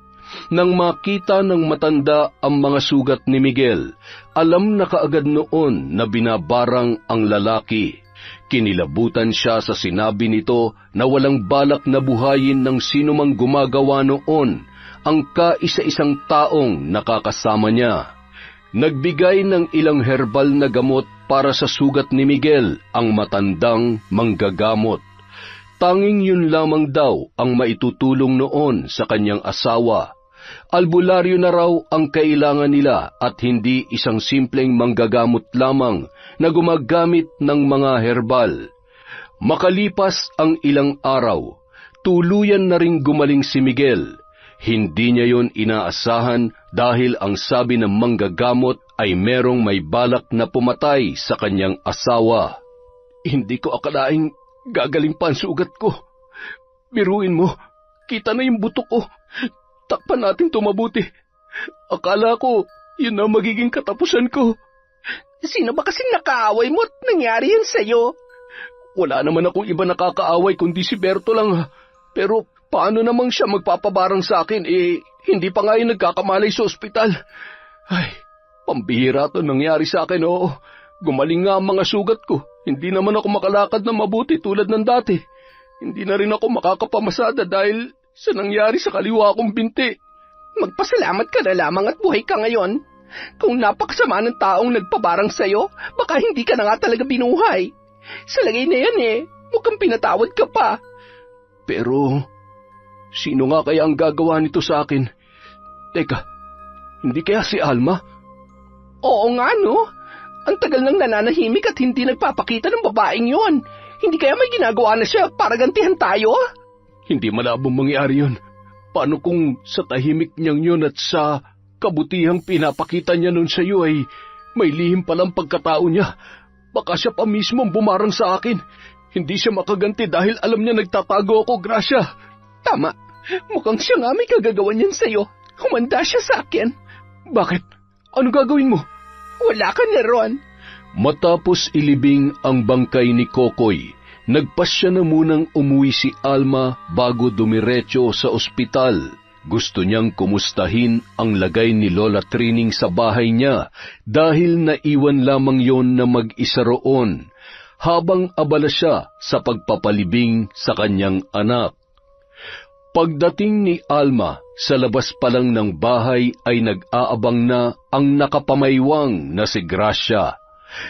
Nang makita ng matanda ang mga sugat ni Miguel, alam na kaagad noon na binabarang ang lalaki. Kinilabutan siya sa sinabi nito na walang balak na buhayin ng sinumang gumagawa noon ang kaisa-isang taong nakakasama niya. Nagbigay ng ilang herbal na gamot para sa sugat ni Miguel ang matandang manggagamot. Tanging yun lamang daw ang maitutulong noon sa kanyang asawa. Albularyo na raw ang kailangan nila at hindi isang simpleng manggagamot lamang na gumagamit ng mga herbal. Makalipas ang ilang araw, tuluyan na ring gumaling si Miguel. Hindi niya yon inaasahan dahil ang sabi ng manggagamot ay merong may balak na pumatay sa kanyang asawa. Hindi ko akalaing gagaling pa ang sugat ko. Biruin mo, kita na yung buto ko. Takpan natin ito mabuti. Akala ko, yun na magiging katapusan ko. Sino ba kasing nakaaway mo at nangyari yan sa'yo? Wala naman akong iba nakakaaway kundi si Berto lang. Pero paano namang siya magpapabarang sa akin? Hindi pa nga yung nagkakamalay sa ospital. Ay, pambihira to nangyari sa akin, oo. Gumaling nga ang mga sugat ko. Hindi naman ako makalakad na mabuti tulad ng dati. Hindi na rin ako makakapamasada dahil sa nangyari sa kaliwa kong binti. Magpasalamat ka na lamang at buhay ka ngayon. Kung napakasama ng taong nagpabarang sa'yo, baka hindi ka na nga talaga binuhay. Sa lagay na yan mukhang pinatawad ka pa. Pero, sino nga kaya ang gagawa nito sa akin? Teka, hindi kaya si Alma? Oo nga, no? Ang tagal nang nananahimik at hindi nagpapakita ng babaeng yon. Hindi kaya may ginagawa na siya para gantihan tayo? Hindi malabong mangyari yun. Paano kung sa tahimik niyang yun at sa kabutihang pinapakita niya nun sa iyo ay may lihim palang pagkatao niya? Baka siya pa mismo ang bumarang sa akin. Hindi siya makaganti dahil alam niya nagtatago ako, Gracia. Tama. Mukhang siya nga may kagagawan yan sa'yo. Humanda siya sa akin. Bakit? Ano gagawin mo? Wala ka na ron. Matapos ilibing ang bangkay ni Kokoy, nagpasya na munang umuwi si Alma bago dumiretso sa ospital. Gusto niyang kumustahin ang lagay ni Lola Trining sa bahay niya dahil naiwan lamang yon na mag-isa roon, habang abala siya sa pagpapalibing sa kanyang anak. Pagdating ni Alma, sa labas pa lang ng bahay ay nag-aabang na ang nakapamaywang na si Gracia.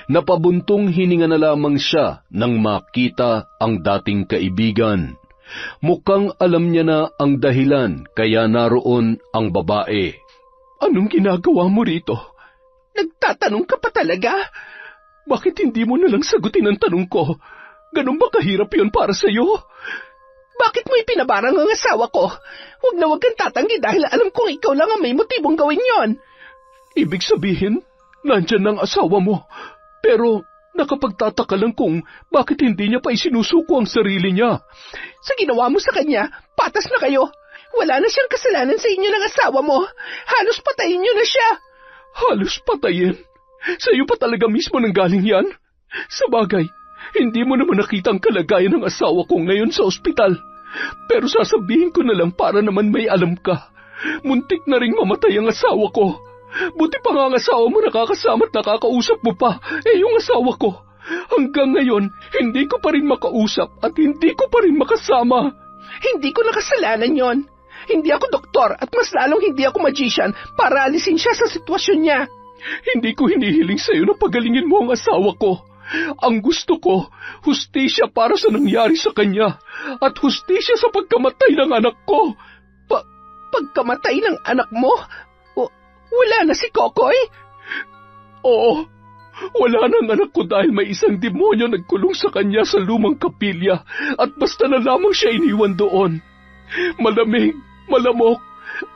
Napabuntong hininga na lamang siya nang makita ang dating kaibigan. Mukhang alam niya na ang dahilan kaya naroon ang babae. Anong ginagawa mo rito? Nagtatanong ka pa talaga? Bakit hindi mo nalang sagutin ang tanong ko? Ganun ba kahirap yun para sa'yo? Bakit mo ipinabarang ang asawa ko? Huwag na huwag kang tatanggi dahil alam kong ikaw lang ang may motibong gawin yon. Ibig sabihin, nandyan ang asawa mo. Pero nakapagtataka lang kung bakit hindi niya pa isinusuko ang sarili niya. Sa ginawa mo sa kanya, patas na kayo. Wala na siyang kasalanan sa inyo ng asawa mo. Halos patayin niyo na siya. Halos patayin? Sa iyo pa talaga mismo nanggaling yan? Sa bagay, hindi mo naman nakita ang kalagayan ng asawa ko ngayon sa ospital. Pero sasabihin ko na lang para naman may alam ka. Muntik na ring mamatay ang asawa ko. Buti pa nga ang asawa mo nakakasama at nakakausap mo pa. Yung asawa ko, hanggang ngayon, hindi ko pa rin makausap at hindi ko pa rin makasama. Hindi ko nakasalanan yon. Hindi ako doktor at mas lalong hindi ako magician para alisin siya sa sitwasyon niya. Hindi ko hinihiling sa iyo na pagalingin mo ang asawa ko. Ang gusto ko, hustisya para sa nangyari sa kanya at hustisya sa pagkamatay ng anak ko. Pagkamatay ng anak mo? Wala na si Kokoy? Oo, wala na ang anak ko dahil may isang demonyo nagkulong sa kanya sa lumang kapilya at basta na lamang siya iniwan doon. Malamig, malamok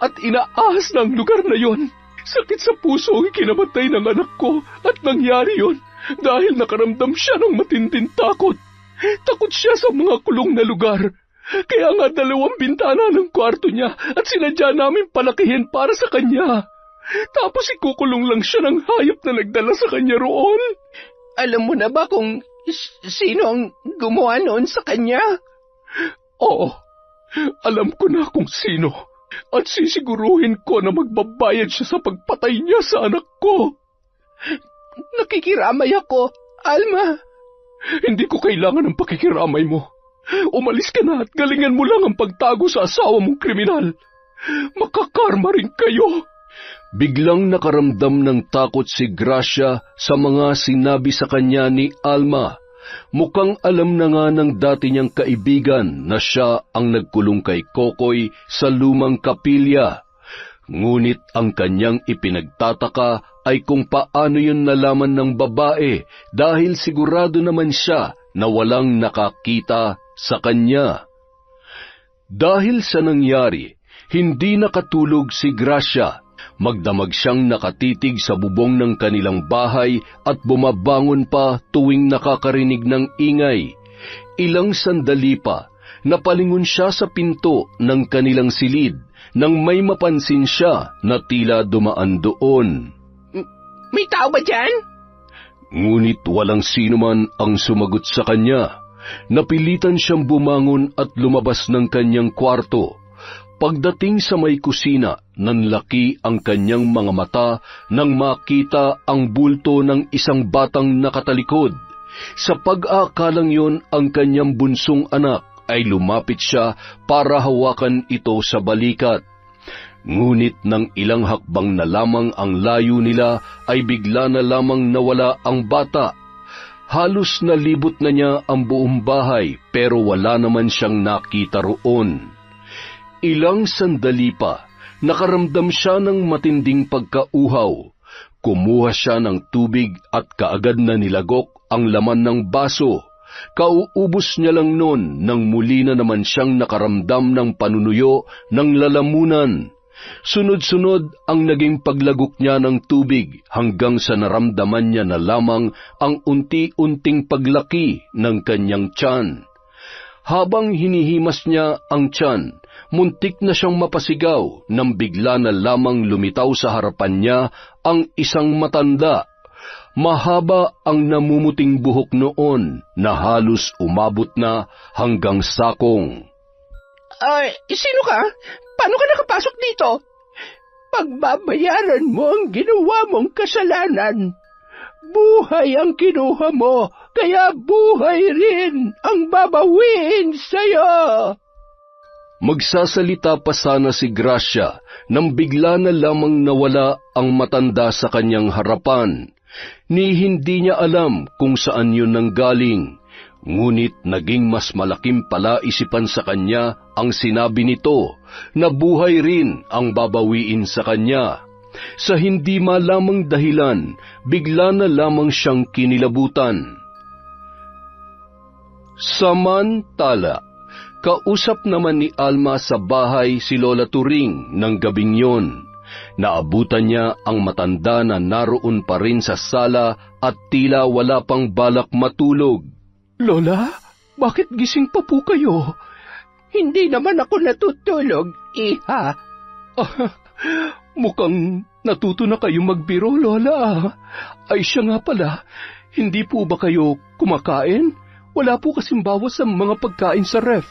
at inaahas na ang lugar na yon. Sakit sa puso ang kinamatay ng anak ko at nangyari yon dahil nakaramdam siya ng matinding takot. Takot siya sa mga kulong na lugar. Kaya nga 2 bintana ng kwarto niya at sinadya namin palakihin para sa kanya. Tapos ikukulong lang siya ng hayop na nagdala sa kanya roon. Alam mo na ba kung sino ang gumawa noon sa kanya? Oo, alam ko na kung sino. At sisiguruhin ko na magbabayad siya sa pagpatay niya sa anak ko. Nakikiramay ako, Alma. Hindi ko kailangan ng pakikiramay mo. Umalis ka na at galingan mo lang ang pagtago sa asawa mong kriminal. Makakarma rin kayo. Biglang nakaramdam ng takot si Gracia sa mga sinabi sa kanya ni Alma. Mukhang alam na nga ng dati niyang kaibigan na siya ang nagkulong kay Kokoy sa lumang kapilya. Ngunit ang kanyang ipinagtataka ay kung paano yun nalaman ng babae dahil sigurado naman siya na walang nakakita sa kanya. Dahil sa nangyari, hindi nakatulog si Gracia. Magdamag siyang nakatitig sa bubong ng kanilang bahay at bumabangon pa tuwing nakakarinig ng ingay. Ilang sandali pa, napalingon siya sa pinto ng kanilang silid nang may mapansin siya na tila dumaan doon. May tao ba dyan? Ngunit walang sino man ang sumagot sa kanya. Napilitan siyang bumangon at lumabas ng kanyang kwarto. Pagdating sa may kusina, nanlaki ang kanyang mga mata nang makita ang bulto ng isang batang nakatalikod. Sa pag-aakalang yon, ang kanyang bunsong anak ay lumapit siya para hawakan ito sa balikat. Ngunit nang ilang hakbang na lamang ang layo nila, ay bigla na lamang nawala ang bata. Halos nalibot na niya ang buong bahay pero wala naman siyang nakita roon. Ilang sandali pa, nakaramdam siya ng matinding pagkauhaw. Kumuha siya ng tubig at kaagad na nilagok ang laman ng baso. Kauubos niya lang noon nang muli na naman siyang nakaramdam ng panunuyo ng lalamunan. Sunod-sunod ang naging paglagok niya ng tubig hanggang sa naramdaman niya na lamang ang unti-unting paglaki ng kanyang tiyan. Habang hinihimas niya ang tiyan, muntik na siyang mapasigaw nang bigla na lamang lumitaw sa harapan niya ang isang matanda. Mahaba ang namumuting buhok noon na halos umabot na hanggang sakong. Sino ka? Paano ka nakapasok dito? Pagbabayaran mo ang ginawa mong kasalanan. Buhay ang kinuha mo, kaya buhay rin ang babawiin sa'yo. Magsasalita pa sana si Gracia nang bigla na lamang nawala ang matanda sa kanyang harapan. Ni hindi niya alam kung saan yun nanggaling. Ngunit naging mas malaking palaisipan sa kanya ang sinabi nito na buhay rin ang babawiin sa kanya. Sa hindi malamang dahilan, bigla na lamang siyang kinilabutan. Samantala, kausap naman ni Alma sa bahay si Lola Turing ng gabing yon. Naabutan niya ang matanda na naroon pa rin sa sala at tila wala pang balak matulog. Lola, bakit gising pa po kayo? Hindi naman ako natutulog, iha. Mukhang natuto na kayo magbiro, Lola. Ay siya nga pala, hindi po ba kayo kumakain? Wala po kasing bawas sa mga pagkain sa ref.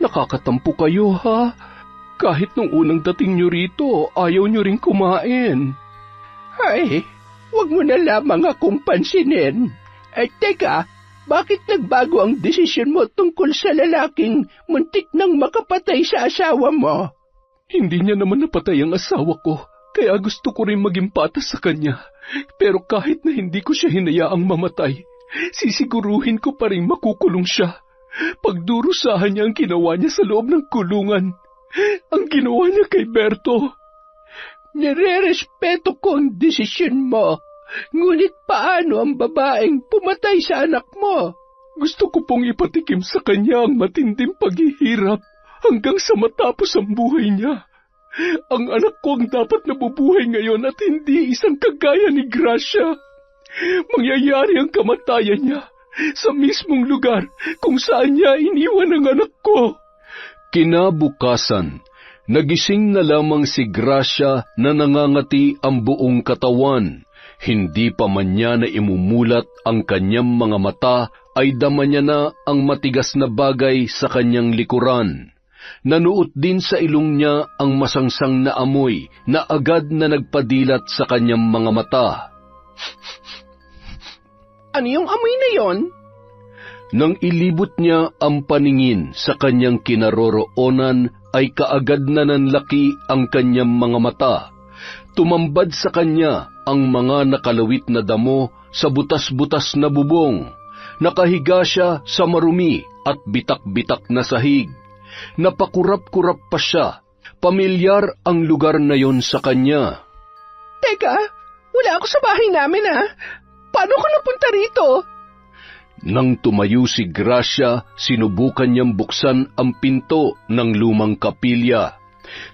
Nakakatampo kayo, ha? Kahit nung unang dating nyo rito, ayaw nyo rin kumain. Ay, wag mo na lamang akong pansinin. Teka, bakit nagbago ang desisyon mo tungkol sa lalaking muntik nang makapatay sa asawa mo? Hindi niya naman napatay ang asawa ko, kaya gusto ko rin maging patas sa kanya. Pero kahit na hindi ko siya hinayaang mamatay, sisiguruhin ko pa rin makukulong siya. Pagdurusahan niya ang ginawa niya sa loob ng kulungan. Ang ginawa niya kay Berto. Nire-respeto ko ang desisyon mo. Ngunit paano ang babaeng pumatay sa anak mo? Gusto ko pong ipatikim sa kanya ang matinding paghihirap hanggang sa matapos ang buhay niya. Ang anak ko ang dapat nabubuhay ngayon at hindi isang kagaya ni Gracia. Mangyayari ang kamatayan niya sa mismong lugar kung saan niya iniwan ang anak ko. Kinabukasan, nagising na lamang si Gracia na nangangati ang buong katawan. Hindi pa man niya na imumulat ang kanyang mga mata ay dama niya na ang matigas na bagay sa kanyang likuran. Nanuot din sa ilong niya ang masangsang na amoy na agad na nagpadilat sa kanyang mga mata. Ano yung amoy na yon? Nang ilibot niya ang paningin sa kanyang kinaroroonan, ay kaagad na nanlaki ang kanyang mga mata. Tumambad sa kanya ang mga nakalawit na damo sa butas-butas na bubong. Nakahiga siya sa marumi at bitak-bitak na sahig. Napakurap-kurap pa siya. Pamilyar ang lugar na yon sa kanya. Teka, wala ako sa bahay namin Paano ko napunta rito? Nang tumayo si Gracia, sinubukan niyang buksan ang pinto ng lumang kapilya.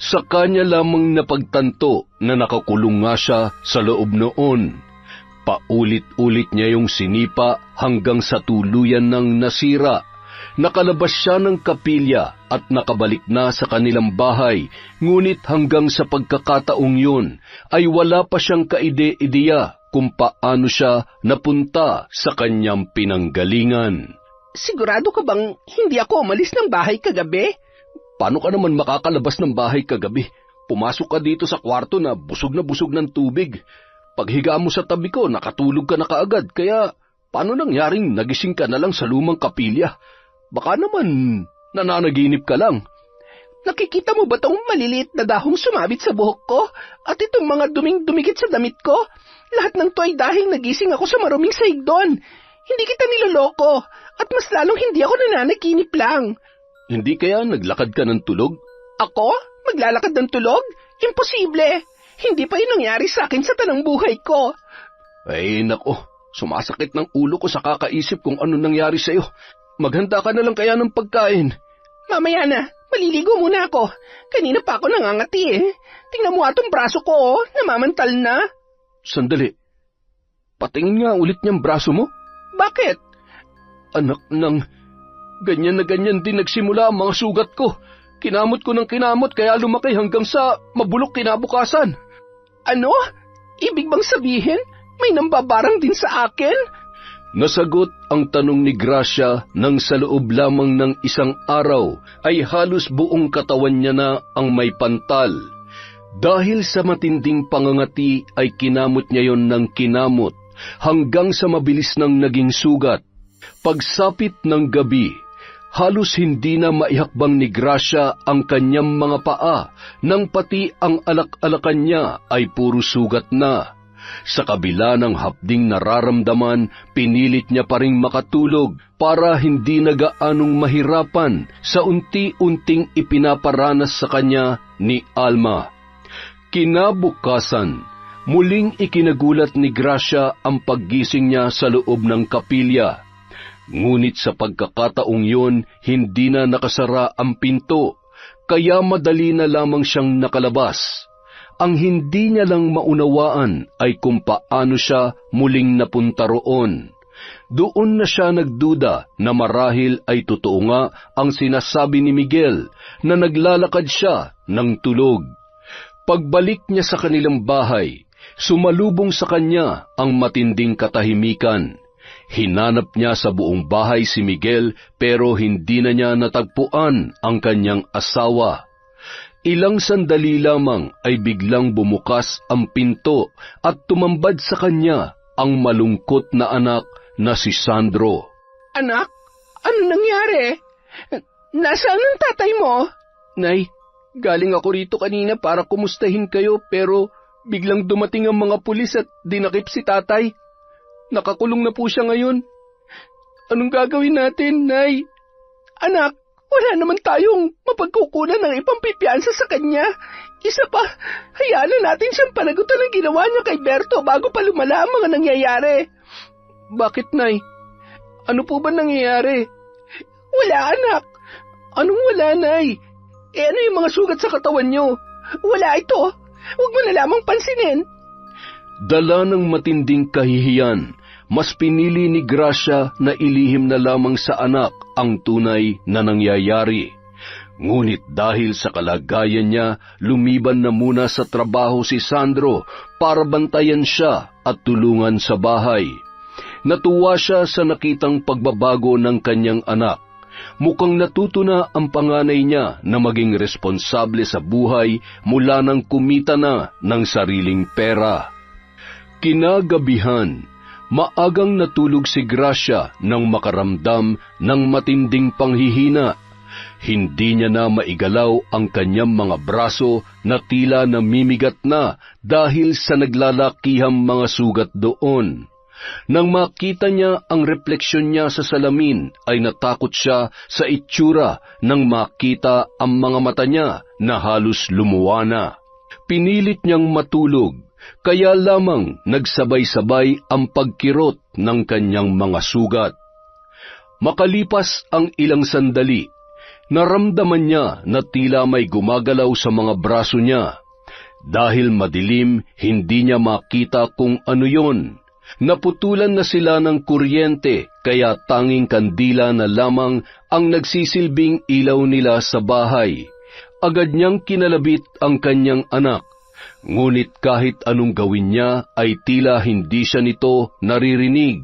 Sa kanya lamang napagtanto na nakakulong nga siya sa loob noon. Paulit-ulit niya yung sinipa hanggang sa tuluyan ng nasira. Nakalabas siya ng kapilya at nakabalik na sa kanilang bahay, ngunit hanggang sa pagkakataong yun ay wala pa siyang kaide-ideya kung paano siya napunta sa kanyang pinanggalingan. Sigurado ka bang hindi ako umalis ng bahay kagabi? Paano ka naman makakalabas ng bahay kagabi? Pumasok ka dito sa kwarto na busog ng tubig. Paghiga mo sa tabi ko, nakatulog ka na kaagad, kaya paano nangyaring nagising ka na lang sa lumang kapilya? Baka naman nananaginip ka lang. Nakikita mo ba tong maliliit na dahong sumabit sa buhok ko? At itong mga duming dumikit sa damit ko? Lahat ng to ay dahil nagising ako sa maruming sahig doon. Hindi kita niloloko. At mas lalong hindi ako nananaginip lang. Hindi kaya naglakad ka ng tulog? Ako? Maglalakad ng tulog? Imposible. Hindi pa yun nangyari sa akin sa tanang buhay ko. Ay nako, sumasakit ng ulo ko sa kakaisip kung ano nangyari sa'yo. Maghanda ka na lang kaya ng pagkain. Mamaya na, maliligo muna ako. Kanina pa ako nangangati Tingnan mo atong braso ko namamantal na. Sandali, patingin nga ulit niyang braso mo. Bakit? Anak ng, ganyan na ganyan din nagsimula ang mga sugat ko. Kinamot ko ng kinamot kaya lumaki hanggang sa mabulok kinabukasan. Ano? Ibig bang sabihin, may nambabarang din sa akin? Nasagot ang tanong ni Gracia nang sa loob lamang ng isang araw ay halos buong katawan niya na ang may pantal. Dahil sa matinding pangangati ay kinamot niya yon ng kinamot hanggang sa mabilis nang naging sugat. Pagsapit ng gabi, halos hindi na maihakbang ni Gracia ang kanyang mga paa nang pati ang alak-alakan niya ay puro sugat na. Sa kabila ng hapding nararamdaman, pinilit niya pa ring makatulog para hindi na gaanong mahirapan sa unti-unting ipinaparanas sa kanya ni Alma. Kinabukasan, muling ikinagulat ni Gracia ang paggising niya sa loob ng kapilya. Ngunit sa pagkakataong yun, hindi na nakasara ang pinto, kaya madali na lamang siyang nakalabas. Ang hindi niya lang maunawaan ay kung paano siya muling napunta roon. Doon na siya nagduda na marahil ay totoo nga ang sinasabi ni Miguel na naglalakad siya ng tulog. Pagbalik niya sa kanilang bahay, sumalubong sa kanya ang matinding katahimikan. Hinanap niya sa buong bahay si Miguel pero hindi na niya natagpuan ang kanyang asawa. Ilang sandali lamang ay biglang bumukas ang pinto at tumambad sa kanya ang malungkot na anak na si Sandro. Anak, ano nangyari? Nasaan ang tatay mo? Nay, galing ako rito kanina para kumustahin kayo pero biglang dumating ang mga pulis at dinakip si tatay. Nakakulong na po siya ngayon. Anong gagawin natin, Nay? Anak, wala naman tayong mapagkukunan ng ipampipiansa sa kanya. Isa pa, hayaan na natin siyang panagutan ng ginawa niya kay Berto bago pa lumala ang mga nangyayari. Bakit, Nay? Ano po ba nangyayari? Wala, anak. Anong wala, Nay? Ano yung mga sugat sa katawan niyo? Wala ito. Huwag mo na lamang pansinin. Dala ng matinding kahihiyan, mas pinili ni Gracia na ilihim na lamang sa anak ang tunay na nangyayari. Ngunit dahil sa kalagayan niya, lumiban na muna sa trabaho si Sandro para bantayan siya at tulungan sa bahay. Natuwa siya sa nakitang pagbabago ng kanyang anak. Mukhang natuto na ang panganay niya na maging responsable sa buhay mula nang kumita na ng sariling pera. Kinagabihan, maagang natulog si Gracia nang makaramdam ng matinding panghihina. Hindi niya na maigalaw ang kanyang mga braso na tila namimigat na dahil sa naglalakihang mga sugat doon. Nang makita niya ang refleksyon niya sa salamin, ay natakot siya sa itsura nang makita ang mga mata niya na halos lumuwa na. Pinilit niyang matulog, kaya lamang nagsabay-sabay ang pagkirot ng kanyang mga sugat. Makalipas ang ilang sandali, naramdaman niya na tila may gumagalaw sa mga braso niya. Dahil madilim, hindi niya makita kung ano yon. Naputulan na sila ng kuryente, kaya tanging kandila na lamang ang nagsisilbing ilaw nila sa bahay. Agad niyang kinalabit ang kanyang anak, ngunit kahit anong gawin niya ay tila hindi siya nito naririnig.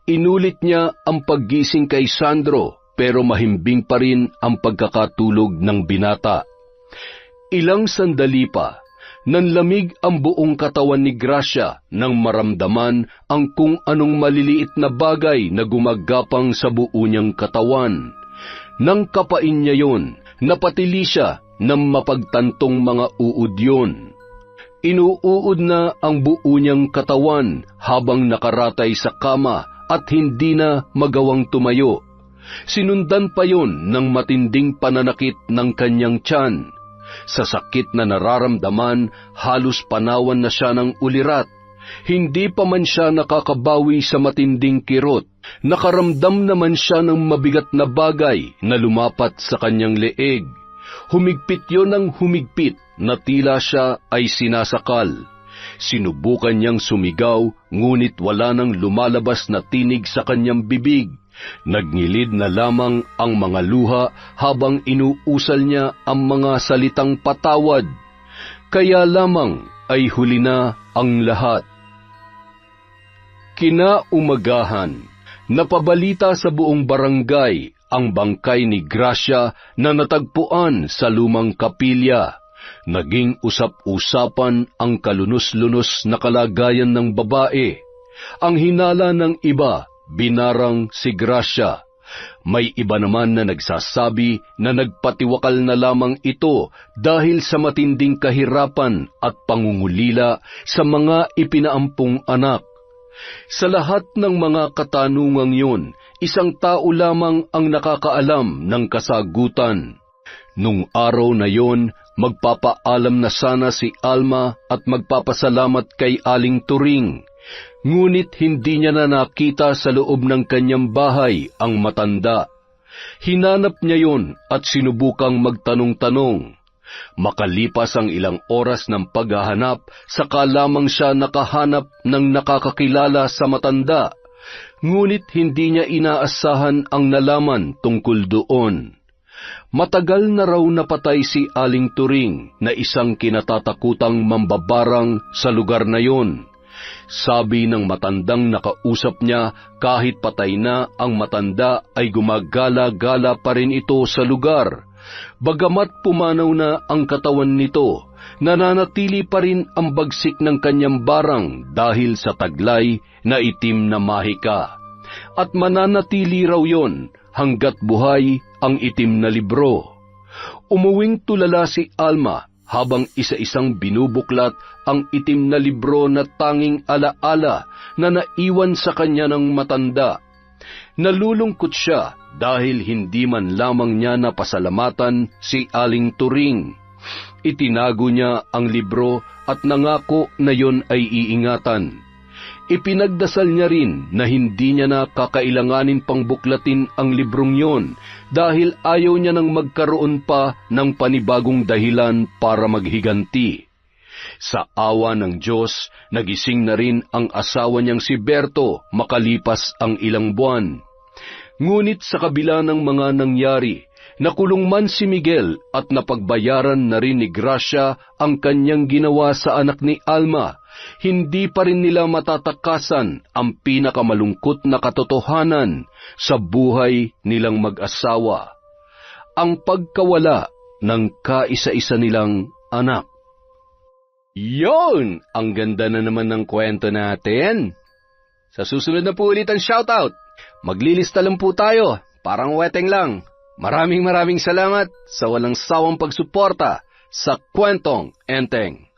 Inulit niya ang paggising kay Sandro, pero mahimbing pa rin ang pagkakatulog ng binata. Ilang sandali pa, nanlamig ang buong katawan ni Gracia nang maramdaman ang kung anong maliliit na bagay na gumagapang sa buo niyang katawan. Nang kapain niya yon, napatili siya ng mapagtantong mga uod yon. Inuuod na ang buo niyang katawan habang nakaratay sa kama at hindi na magawang tumayo. Sinundan pa yon ng matinding pananakit ng kanyang tiyan. Sa sakit na nararamdaman, halos panawan na siya ng ulirat. Hindi pa man siya nakakabawi sa matinding kirot. Nakaramdam naman siya ng mabigat na bagay na lumapat sa kanyang leeg. Humigpit yon ng humigpit na tila siya ay sinasakal. Sinubukan niyang sumigaw, ngunit wala nang lumalabas na tinig sa kanyang bibig. Nagngilid na lamang ang mga luha habang inuusal niya ang mga salitang patawad. Kaya lamang ay huli na ang lahat. Kinaumagahan, napabalita sa buong barangay ang bangkay ni Gracia na natagpuan sa lumang kapilya. Naging usap-usapan ang kalunos-lunos na kalagayan ng babae. Ang hinala ng iba, binarang si Gracia. May iba naman na nagsasabi na nagpatiwakal na lamang ito dahil sa matinding kahirapan at pangungulila sa mga ipinaampong anak. Sa lahat ng mga katanungang yun, isang tao lamang ang nakakaalam ng kasagutan. Nung araw na yon, magpapaalam na sana si Alma at magpapasalamat kay Aling Turing. Ngunit hindi niya na nakita sa loob ng kanyang bahay ang matanda. Hinanap niya yon at sinubukang magtanong-tanong. Makalipas ang ilang oras ng paghahanap, saka lamang siya nakahanap ng nakakakilala sa matanda. Ngunit hindi niya inaasahan ang nalaman tungkol doon. Matagal na raw napatay si Aling Turing na isang kinatatakutang mambabarang sa lugar na yon. Sabi ng matandang nakausap niya, kahit patay na ang matanda ay gumagala-gala pa rin ito sa lugar. Bagamat pumanaw na ang katawan nito, nananatili pa rin ang bagsik ng kanyang barang dahil sa taglay na itim na mahika. At mananatili raw yon hanggat buhay ang itim na libro. Umuwing tulala si Alma habang isa-isang binubuklat ang itim na libro na tanging alaala na naiwan sa kanya ng matanda. Nalulungkot siya dahil hindi man lamang niya napasalamatan si Aling Turing. Itinago niya ang libro at nangako na yon ay iingatan. Ipinagdasal niya rin na hindi niya na kakailanganin pang buklatin ang librong yon dahil ayaw niya nang magkaroon pa ng panibagong dahilan para maghiganti. Sa awa ng Diyos, nagising na rin ang asawa niyang si Berto makalipas ang ilang buwan. Ngunit sa kabila ng mga nangyari, Nakulong man si Miguel at napagbayaran na rin ni Gracia ang kanyang ginawa sa anak ni Alma, hindi pa rin nila matatakasan ang pinakamalungkot na katotohanan sa buhay nilang mag-asawa, ang pagkawala ng kaisa-isa nilang anak. Yon! Ang ganda na naman ng kwento natin. Sa susunod na po ulit ang shoutout. Maglilista lang po tayo, parang weteng lang. Maraming salamat sa walang sawang pagsuporta sa Kwentong Enteng.